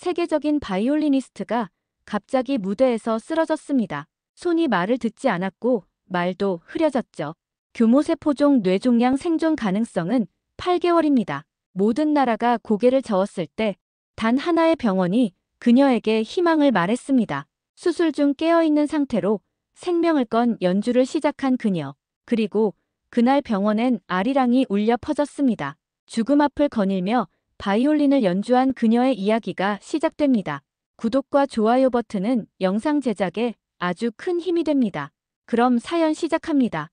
세계적인 바이올리니스트가 갑자기 무대에서 쓰러졌습니다. 손이 말을 듣지 않았고 말도 흐려졌죠. 교모세포종 뇌종양 생존 가능성은 8개월입니다. 모든 나라가 고개를 저었을 때 단 하나의 병원이 그녀에게 희망을 말했습니다. 수술 중 깨어있는 상태로 생명을 건 연주를 시작한 그녀. 그리고 그날 병원엔 아리랑이 울려 퍼졌습니다. 죽음 앞을 거닐며 바이올린을 연주한 그녀의 이야기가 시작됩니다. 구독과 좋아요 버튼은 영상 제작에 아주 큰 힘이 됩니다. 그럼 사연 시작합니다.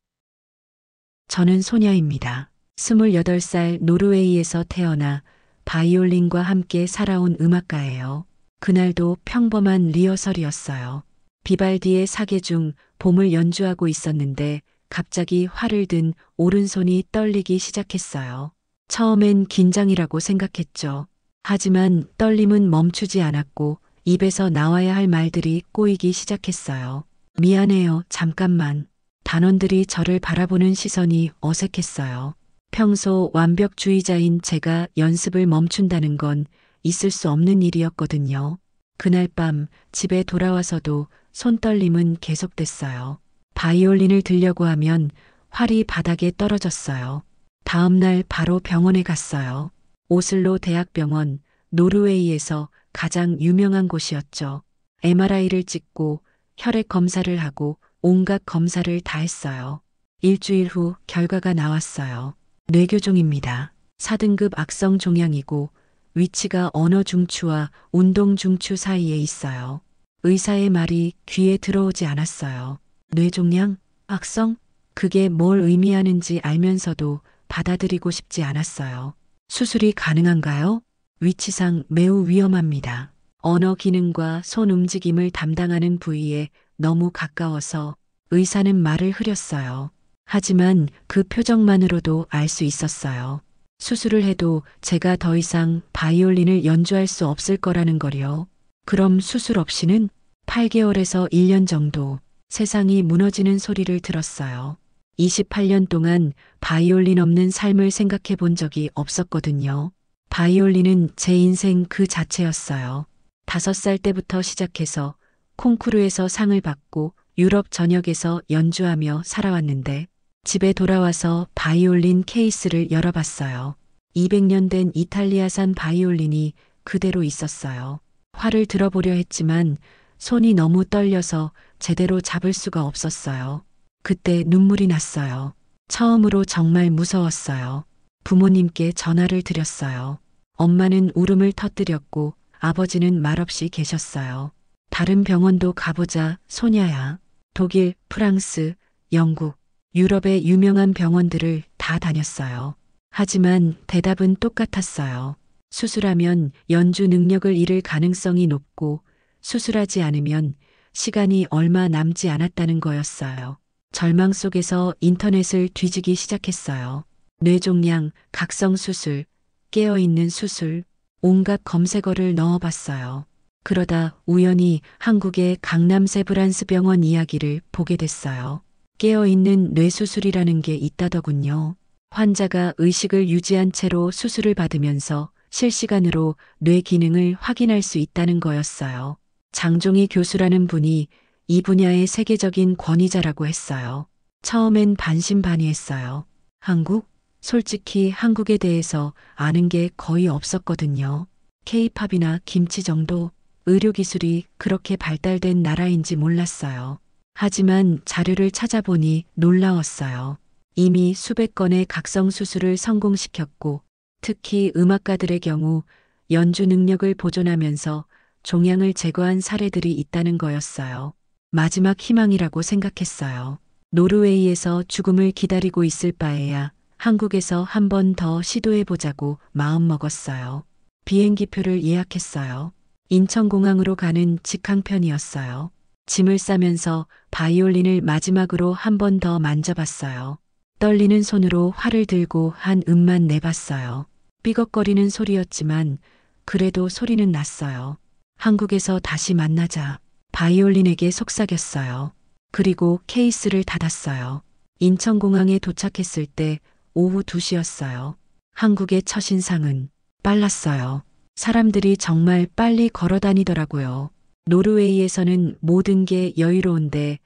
저는 소녀입니다. 28살 노르웨이에서 태어나 바이올린과 함께 살아온 음악가예요. 그날도 평범한 리허설이었어요. 비발디의 사계 중 봄을 연주하고 있었는데 갑자기 활을 든 오른손이 떨리기 시작했어요. 처음엔 긴장이라고 생각했죠. 하지만 떨림은 멈추지 않았고 입에서 나와야 할 말들이 꼬이기 시작했어요. 미안해요, 잠깐만. 단원들이 저를 바라보는 시선이 어색했어요. 평소 완벽주의자인 제가 연습을 멈춘다는 건 있을 수 없는 일이었거든요. 그날 밤 집에 돌아와서도 손떨림은 계속됐어요. 바이올린을 들려고 하면 활이 바닥에 떨어졌어요. 다음 날 바로 병원에 갔어요. 오슬로 대학병원, 노르웨이에서 가장 유명한 곳이었죠. MRI를 찍고 혈액 검사를 하고 온갖 검사를 다 했어요. 일주일 후 결과가 나왔어요. 뇌교종입니다. 4등급 악성 종양이고 위치가 언어 중추와 운동 중추 사이에 있어요. 의사의 말이 귀에 들어오지 않았어요. 뇌종양? 악성? 그게 뭘 의미하는지 알면서도 받아들이고 싶지 않았어요. 수술이 가능한가요? 위치상 매우 위험합니다. 언어 기능과 손 움직임을 담당하는 부위에 너무 가까워서 의사는 말을 흐렸어요. 하지만 그 표정만으로도 알 수 있었어요. 수술을 해도 제가 더 이상 바이올린을 연주할 수 없을 거라는 거요. 그럼 수술 없이는 8개월에서 1년 정도 세상이 무너지는 소리를 들었어요. 28년 동안 바이올린 없는 삶을 생각해 본 적이 없었거든요. 바이올린은 제 인생 그 자체였어요. 5살 때부터 시작해서 콩쿠르에서 상을 받고 유럽 전역에서 연주하며 살아왔는데 집에 돌아와서 바이올린 케이스를 열어봤어요. 200년 된 이탈리아산 바이올린이 그대로 있었어요. 활을 들어보려 했지만 손이 너무 떨려서 제대로 잡을 수가 없었어요. 그때 눈물이 났어요. 처음으로 정말 무서웠어요. 부모님께 전화를 드렸어요. 엄마는 울음을 터뜨렸고 아버지는 말없이 계셨어요. 다른 병원도 가보자, 소녀야. 독일, 프랑스, 영국, 유럽의 유명한 병원들을 다 다녔어요. 하지만 대답은 똑같았어요. 수술하면 연주 능력을 잃을 가능성이 높고 수술하지 않으면 시간이 얼마 남지 않았다는 거였어요. 절망 속에서 인터넷을 뒤지기 시작했어요. 뇌종양, 각성 수술, 깨어있는 수술, 온갖 검색어를 넣어봤어요. 그러다 우연히 한국의 강남 세브란스 병원 이야기를 보게 됐어요. 깨어있는 뇌수술이라는 게 있다더군요. 환자가 의식을 유지한 채로 수술을 받으면서 실시간으로 뇌 기능을 확인할 수 있다는 거였어요. 장종희 교수라는 분이 이 분야의 세계적인 권위자라고 했어요. 처음엔 반신반의했어요. 한국? 솔직히 한국에 대해서 아는 게 거의 없었거든요. K-팝이나 김치 정도 의료기술이 그렇게 발달된 나라인지 몰랐어요. 하지만 자료를 찾아보니 놀라웠어요. 이미 수백 건의 각성 수술을 성공시켰고 특히 음악가들의 경우 연주 능력을 보존하면서 종양을 제거한 사례들이 있다는 거였어요. 마지막 희망이라고 생각했어요. 노르웨이에서 죽음을 기다리고 있을 바에야 한국에서 한 번 더 시도해보자고 마음먹었어요. 비행기표를 예약했어요. 인천공항으로 가는 직항편이었어요. 짐을 싸면서 바이올린을 마지막으로 한 번 더 만져봤어요. 떨리는 손으로 활을 들고 한 음만 내봤어요. 삐걱거리는 소리였지만 그래도 소리는 났어요. 한국에서 다시 만나자. 바이올린에게 속삭였어요. 그리고 케이스를 닫았어요. 인천공항에 도착했을 때 오후 2시였어요. 한국의 첫인상은 빨랐어요. 사람들이 정말 빨리 걸어 다니더라고요. 노르웨이에서는 모든 게 여유로운데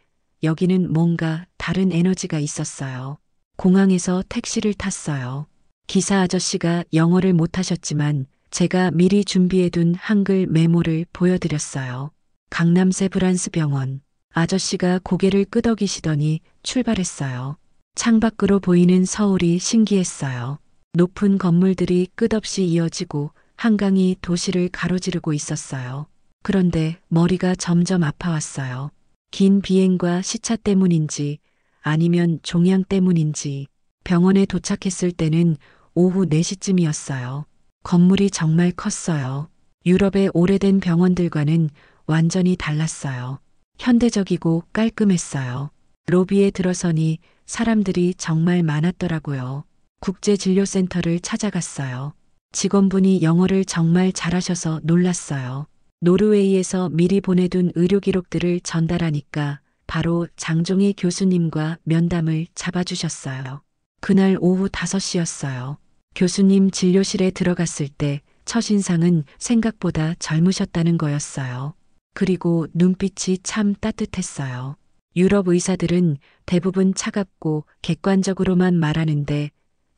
여기는 뭔가 다른 에너지가 있었어요. 공항에서 택시를 탔어요. 기사 아저씨가 영어를 못하셨지만 제가 미리 준비해둔 한글 메모를 보여드렸어요. 강남세 브란스 병원. 아저씨가 고개를 끄덕이시더니 출발했어요. 창밖으로 보이는 서울이 신기했어요. 높은 건물들이 끝없이 이어지고 한강이 도시를 가로지르고 있었어요. 그런데 머리가 점점 아파왔어요. 긴 비행과 시차 때문인지 아니면 종양 때문인지 병원에 도착했을 때는 오후 4시쯤이었어요. 건물이 정말 컸어요. 유럽의 오래된 병원들과는 완전히 달랐어요. 현대적이고 깔끔했어요. 로비에 들어서니 사람들이 정말 많았더라고요. 국제진료센터를 찾아갔어요. 직원분이 영어를 정말 잘하셔서 놀랐어요. 노르웨이에서 미리 보내둔 의료 기록들을 전달하니까 바로 장종희 교수님과 면담을 잡아주셨어요. 그날 오후 5시였어요. 교수님 진료실에 들어갔을 때 첫인상은 생각보다 젊으셨다는 거였어요. 그리고 눈빛이 참 따뜻했어요. 유럽 의사들은 대부분 차갑고 객관적으로만 말하는데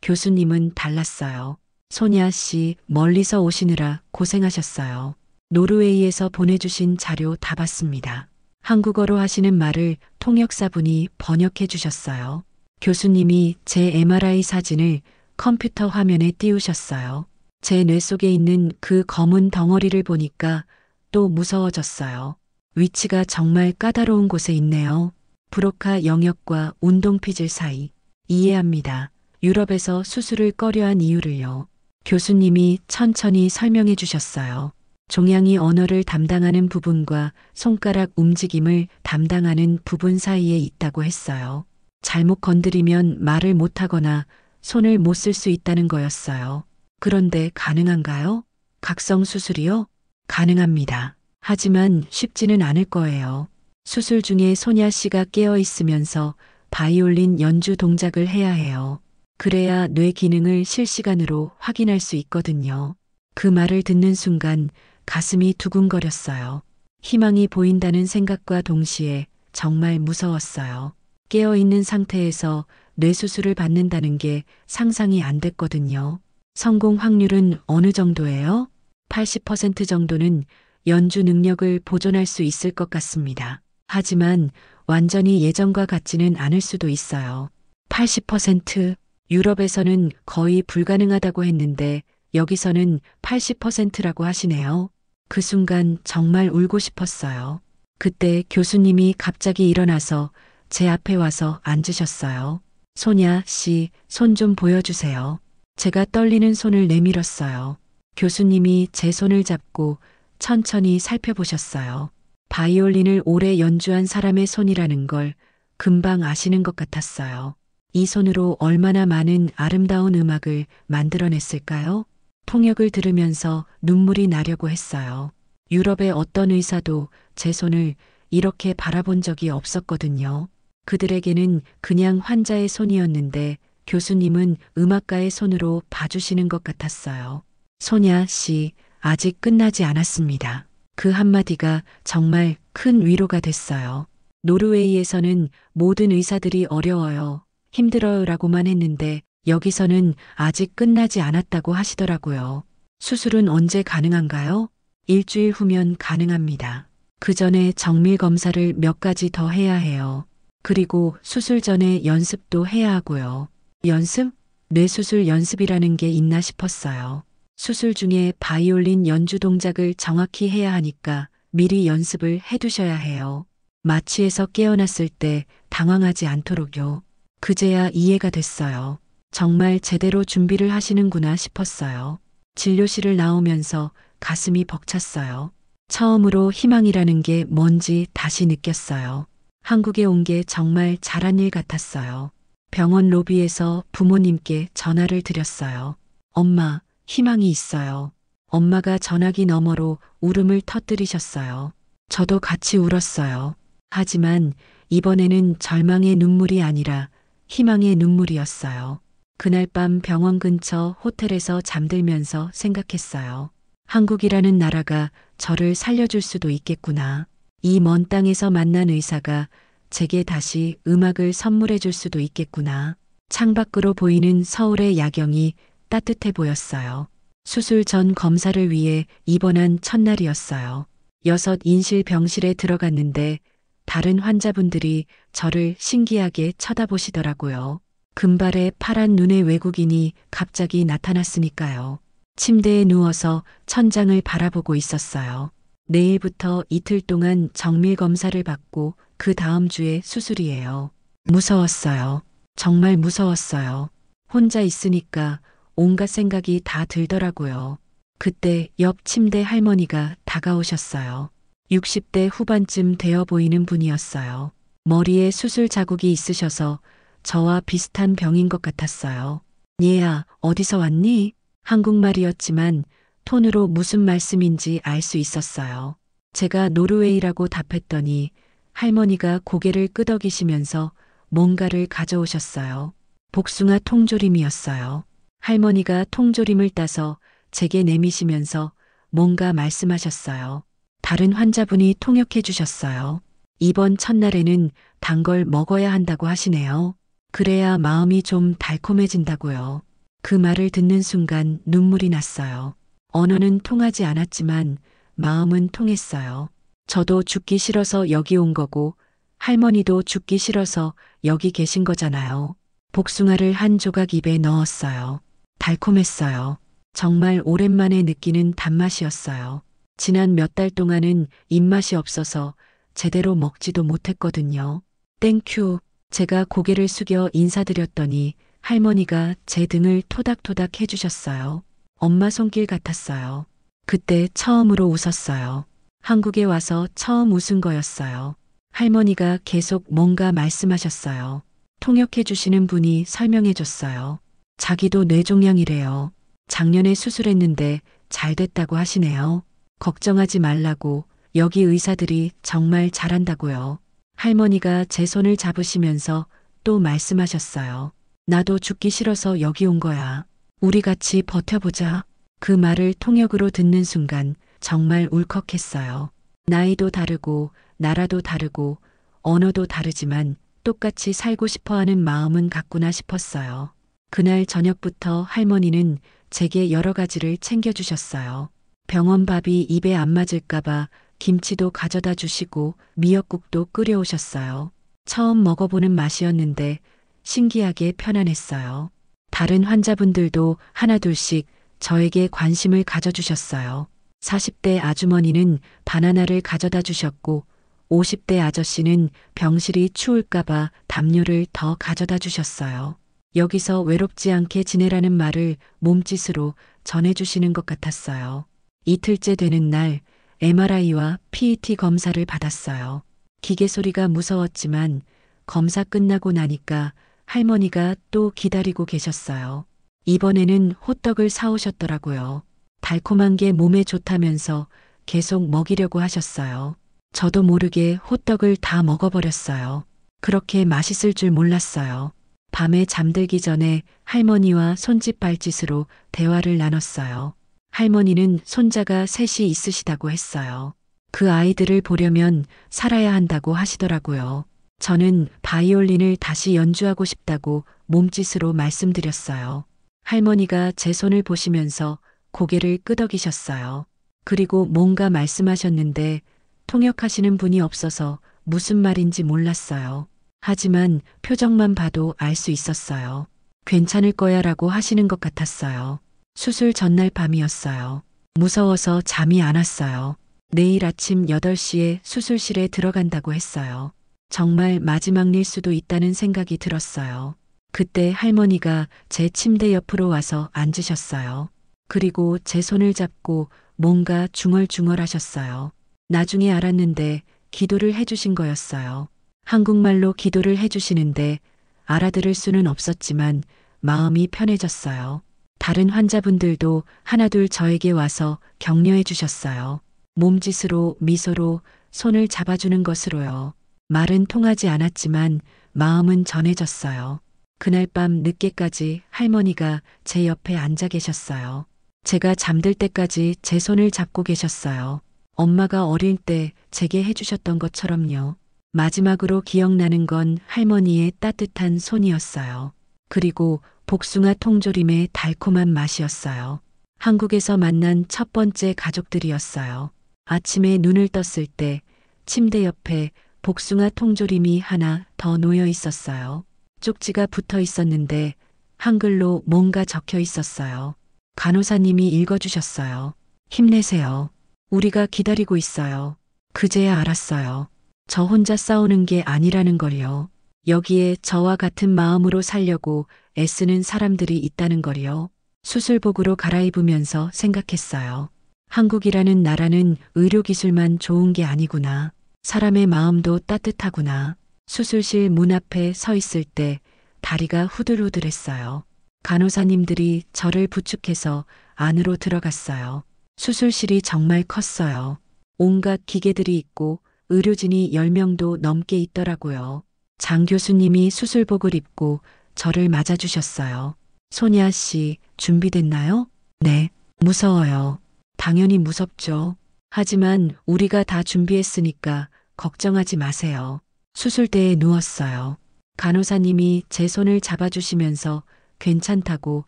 교수님은 달랐어요. 소냐 씨, 멀리서 오시느라 고생하셨어요. 노르웨이에서 보내주신 자료 다 봤습니다. 한국어로 하시는 말을 통역사분이 번역해 주셨어요. 교수님이 제 MRI 사진을 컴퓨터 화면에 띄우셨어요. 제 뇌 속에 있는 그 검은 덩어리를 보니까 또 무서워졌어요. 위치가 정말 까다로운 곳에 있네요. 브로카 영역과 운동피질 사이. 이해합니다. 유럽에서 수술을 꺼려한 이유를요. 교수님이 천천히 설명해 주셨어요. 종양이 언어를 담당하는 부분과 손가락 움직임을 담당하는 부분 사이에 있다고 했어요. 잘못 건드리면 말을 못하거나 손을 못 쓸 수 있다는 거였어요. 그런데 가능한가요? 각성 수술이요? 가능합니다. 하지만 쉽지는 않을 거예요. 수술 중에 소냐 씨가 깨어 있으면서 바이올린 연주 동작을 해야 해요. 그래야 뇌 기능을 실시간으로 확인할 수 있거든요. 그 말을 듣는 순간 가슴이 두근거렸어요. 희망이 보인다는 생각과 동시에 정말 무서웠어요. 깨어 있는 상태에서 뇌수술을 받는다는 게 상상이 안 됐거든요. 성공 확률은 어느 정도예요? 80% 정도는 연주 능력을 보존할 수 있을 것 같습니다. 하지만 완전히 예전과 같지는 않을 수도 있어요. 80%? 유럽에서는 거의 불가능하다고 했는데 여기서는 80%라고 하시네요. 그 순간 정말 울고 싶었어요. 그때 교수님이 갑자기 일어나서 제 앞에 와서 앉으셨어요. 소냐 씨, 손 좀 보여주세요. 제가 떨리는 손을 내밀었어요. 교수님이 제 손을 잡고 천천히 살펴보셨어요. 바이올린을 오래 연주한 사람의 손이라는 걸 금방 아시는 것 같았어요. 이 손으로 얼마나 많은 아름다운 음악을 만들어냈을까요? 통역을 들으면서 눈물이 나려고 했어요. 유럽의 어떤 의사도 제 손을 이렇게 바라본 적이 없었거든요. 그들에게는 그냥 환자의 손이었는데 교수님은 음악가의 손으로 봐주시는 것 같았어요. 소냐 씨, 아직 끝나지 않았습니다. 그 한마디가 정말 큰 위로가 됐어요. 노르웨이에서는 모든 의사들이 어려워요, 힘들어요 라고만 했는데 여기서는 아직 끝나지 않았다고 하시더라고요. 수술은 언제 가능한가요? 일주일 후면 가능합니다. 그 전에 정밀 검사를 몇 가지 더 해야 해요. 그리고 수술 전에 연습도 해야 하고요. 연습? 뇌수술 연습이라는 게 있나 싶었어요. 수술 중에 바이올린 연주 동작을 정확히 해야 하니까 미리 연습을 해두셔야 해요. 마취에서 깨어났을 때 당황하지 않도록요. 그제야 이해가 됐어요. 정말 제대로 준비를 하시는구나 싶었어요. 진료실을 나오면서 가슴이 벅찼어요. 처음으로 희망이라는 게 뭔지 다시 느꼈어요. 한국에 온 게 정말 잘한 일 같았어요. 병원 로비에서 부모님께 전화를 드렸어요. 엄마, 희망이 있어요. 엄마가 전화기 너머로 울음을 터뜨리셨어요. 저도 같이 울었어요. 하지만 이번에는 절망의 눈물이 아니라 희망의 눈물이었어요. 그날 밤 병원 근처 호텔에서 잠들면서 생각했어요. 한국이라는 나라가 저를 살려줄 수도 있겠구나. 이 먼 땅에서 만난 의사가 제게 다시 음악을 선물해 줄 수도 있겠구나. 창밖으로 보이는 서울의 야경이 따뜻해 보였어요. 수술 전 검사를 위해 입원한 첫날이었어요. 6 인실 병실에 들어갔는데 다른 환자분들이 저를 신기하게 쳐다보시더라고요. 금발의 파란 눈의 외국인이 갑자기 나타났으니까요. 침대에 누워서 천장을 바라보고 있었어요. 내일부터 이틀 동안 정밀 검사를 받고 그 다음 주에 수술이에요. 무서웠어요. 정말 무서웠어요. 혼자 있으니까 온갖 생각이 다 들더라고요. 그때 옆 침대 할머니가 다가오셨어요. 60대 후반쯤 되어 보이는 분이었어요. 머리에 수술 자국이 있으셔서 저와 비슷한 병인 것 같았어요. 얘야, 어디서 왔니? 한국말이었지만 톤으로 무슨 말씀인지 알 수 있었어요. 제가 노르웨이라고 답했더니 할머니가 고개를 끄덕이시면서 뭔가를 가져오셨어요. 복숭아 통조림이었어요. 할머니가 통조림을 따서 제게 내미시면서 뭔가 말씀하셨어요. 다른 환자분이 통역해 주셨어요. 이번 첫날에는 단 걸 먹어야 한다고 하시네요. 그래야 마음이 좀 달콤해진다고요. 그 말을 듣는 순간 눈물이 났어요. 언어는 통하지 않았지만 마음은 통했어요. 저도 죽기 싫어서 여기 온 거고 할머니도 죽기 싫어서 여기 계신 거잖아요. 복숭아를 한 조각 입에 넣었어요. 달콤했어요. 정말 오랜만에 느끼는 단맛이었어요. 지난 몇 달 동안은 입맛이 없어서 제대로 먹지도 못했거든요. 땡큐. 제가 고개를 숙여 인사드렸더니 할머니가 제 등을 토닥토닥 해주셨어요. 엄마 손길 같았어요. 그때 처음으로 웃었어요. 한국에 와서 처음 웃은 거였어요. 할머니가 계속 뭔가 말씀하셨어요. 통역해 주시는 분이 설명해 줬어요. 자기도 뇌종양이래요. 작년에 수술했는데 잘 됐다고 하시네요. 걱정하지 말라고 여기 의사들이 정말 잘한다고요. 할머니가 제 손을 잡으시면서 또 말씀하셨어요. 나도 죽기 싫어서 여기 온 거야. 우리 같이 버텨보자. 그 말을 통역으로 듣는 순간 정말 울컥했어요. 나이도 다르고 나라도 다르고 언어도 다르지만 똑같이 살고 싶어 하는 마음은 같구나 싶었어요. 그날 저녁부터 할머니는 제게 여러 가지를 챙겨주셨어요. 병원 밥이 입에 안 맞을까봐 김치도 가져다 주시고 미역국도 끓여오셨어요. 처음 먹어보는 맛이었는데 신기하게 편안했어요. 다른 환자분들도 하나둘씩 저에게 관심을 가져주셨어요. 40대 아주머니는 바나나를 가져다 주셨고 50대 아저씨는 병실이 추울까봐 담요를 더 가져다 주셨어요. 여기서 외롭지 않게 지내라는 말을 몸짓으로 전해주시는 것 같았어요. 이틀째 되는 날 MRI와 PET 검사를 받았어요. 기계 소리가 무서웠지만 검사 끝나고 나니까 할머니가 또 기다리고 계셨어요. 이번에는 호떡을 사오셨더라고요. 달콤한 게 몸에 좋다면서 계속 먹이려고 하셨어요. 저도 모르게 호떡을 다 먹어버렸어요. 그렇게 맛있을 줄 몰랐어요. 밤에 잠들기 전에 할머니와 손짓 발짓으로 대화를 나눴어요. 할머니는 손자가 셋이 있으시다고 했어요. 그 아이들을 보려면 살아야 한다고 하시더라고요. 저는 바이올린을 다시 연주하고 싶다고 몸짓으로 말씀드렸어요. 할머니가 제 손을 보시면서 고개를 끄덕이셨어요. 그리고 뭔가 말씀하셨는데 통역하시는 분이 없어서 무슨 말인지 몰랐어요. 하지만 표정만 봐도 알 수 있었어요. 괜찮을 거야 라고 하시는 것 같았어요. 수술 전날 밤이었어요. 무서워서 잠이 안 왔어요. 내일 아침 8시에 수술실에 들어간다고 했어요. 정말 마지막일 수도 있다는 생각이 들었어요. 그때 할머니가 제 침대 옆으로 와서 앉으셨어요. 그리고 제 손을 잡고 뭔가 중얼중얼 하셨어요. 나중에 알았는데 기도를 해주신 거였어요. 한국말로 기도를 해주시는데 알아들을 수는 없었지만 마음이 편해졌어요. 다른 환자분들도 하나둘 저에게 와서 격려해 주셨어요. 몸짓으로, 미소로, 손을 잡아주는 것으로요. 말은 통하지 않았지만 마음은 전해졌어요. 그날 밤 늦게까지 할머니가 제 옆에 앉아 계셨어요. 제가 잠들 때까지 제 손을 잡고 계셨어요. 엄마가 어릴 때 제게 해주셨던 것처럼요. 마지막으로 기억나는 건 할머니의 따뜻한 손이었어요. 그리고 복숭아 통조림의 달콤한 맛이었어요. 한국에서 만난 첫 번째 가족들이었어요. 아침에 눈을 떴을 때 침대 옆에 복숭아 통조림이 하나 더 놓여 있었어요. 쪽지가 붙어 있었는데 한글로 뭔가 적혀 있었어요. 간호사님이 읽어주셨어요. 힘내세요. 우리가 기다리고 있어요. 그제야 알았어요. 저 혼자 싸우는 게 아니라는 걸요. 여기에 저와 같은 마음으로 살려고 애쓰는 사람들이 있다는 걸요. 수술복으로 갈아입으면서 생각했어요. 한국이라는 나라는 의료기술만 좋은 게 아니구나. 사람의 마음도 따뜻하구나. 수술실 문 앞에 서 있을 때 다리가 후들후들했어요. 간호사님들이 저를 부축해서 안으로 들어갔어요. 수술실이 정말 컸어요. 온갖 기계들이 있고 의료진이 10명도 넘게 있더라고요. 장 교수님이 수술복을 입고 저를 맞아주셨어요. 소냐 씨, 준비됐나요? 네, 무서워요. 당연히 무섭죠. 하지만 우리가 다 준비했으니까 걱정하지 마세요. 수술대에 누웠어요. 간호사님이 제 손을 잡아주시면서 괜찮다고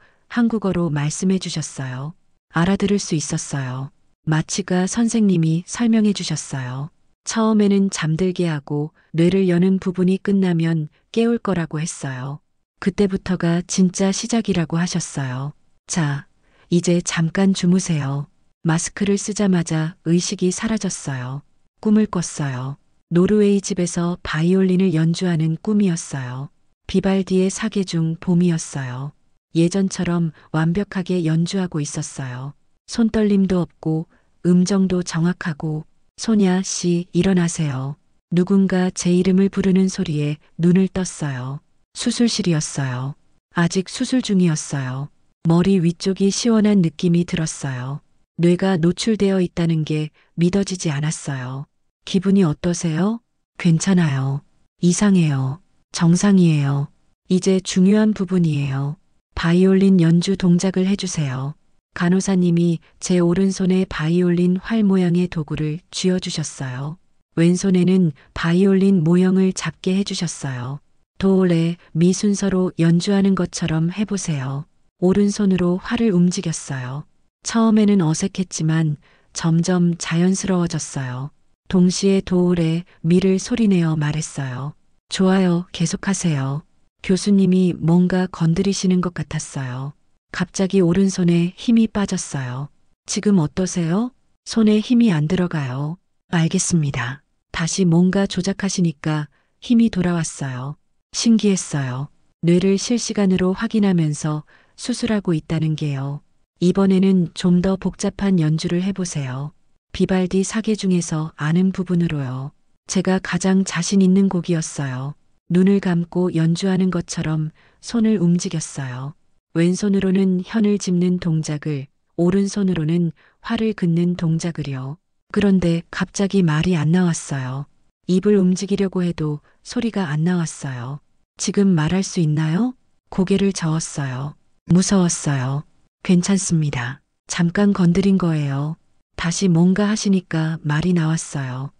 한국어로 말씀해 주셨어요. 알아들을 수 있었어요. 마취가 선생님이 설명해 주셨어요. 처음에는 잠들게 하고 뇌를 여는 부분이 끝나면 깨울 거라고 했어요. 그때부터가 진짜 시작이라고 하셨어요. 자, 이제 잠깐 주무세요. 마스크를 쓰자마자 의식이 사라졌어요. 꿈을 꿨어요. 노르웨이 집에서 바이올린을 연주하는 꿈이었어요. 비발디의 사계 중 봄이었어요. 예전처럼 완벽하게 연주하고 있었어요. 손떨림도 없고 음정도 정확하고 소냐 씨 일어나세요. 누군가 제 이름을 부르는 소리에 눈을 떴어요. 수술실이었어요. 아직 수술 중이었어요. 머리 위쪽이 시원한 느낌이 들었어요. 뇌가 노출되어 있다는 게 믿어지지 않았어요. 기분이 어떠세요? 괜찮아요. 이상해요. 정상이에요. 이제 중요한 부분이에요. 바이올린 연주 동작을 해주세요. 간호사님이 제 오른손에 바이올린 활 모양의 도구를 쥐어주셨어요. 왼손에는 바이올린 모형을 잡게 해주셨어요. 도레, 미 순서로 연주하는 것처럼 해보세요. 오른손으로 활을 움직였어요. 처음에는 어색했지만 점점 자연스러워졌어요. 동시에 도레, 미를 소리내어 말했어요. 좋아요, 계속하세요. 교수님이 뭔가 건드리시는 것 같았어요. 갑자기 오른손에 힘이 빠졌어요. 지금 어떠세요? 손에 힘이 안 들어가요. 알겠습니다. 다시 뭔가 조작하시니까 힘이 돌아왔어요. 신기했어요. 뇌를 실시간으로 확인하면서 수술하고 있다는 게요. 이번에는 좀 더 복잡한 연주를 해보세요. 비발디 사계 중에서 아는 부분으로요. 제가 가장 자신 있는 곡이었어요. 눈을 감고 연주하는 것처럼 손을 움직였어요. 왼손으로는 현을 짚는 동작을, 오른손으로는 활을 긋는 동작을요. 그런데 갑자기 말이 안 나왔어요. 입을 움직이려고 해도 소리가 안 나왔어요. 지금 말할 수 있나요? 고개를 저었어요. 무서웠어요. 괜찮습니다. 잠깐 건드린 거예요. 다시 뭔가 하시니까 말이 나왔어요.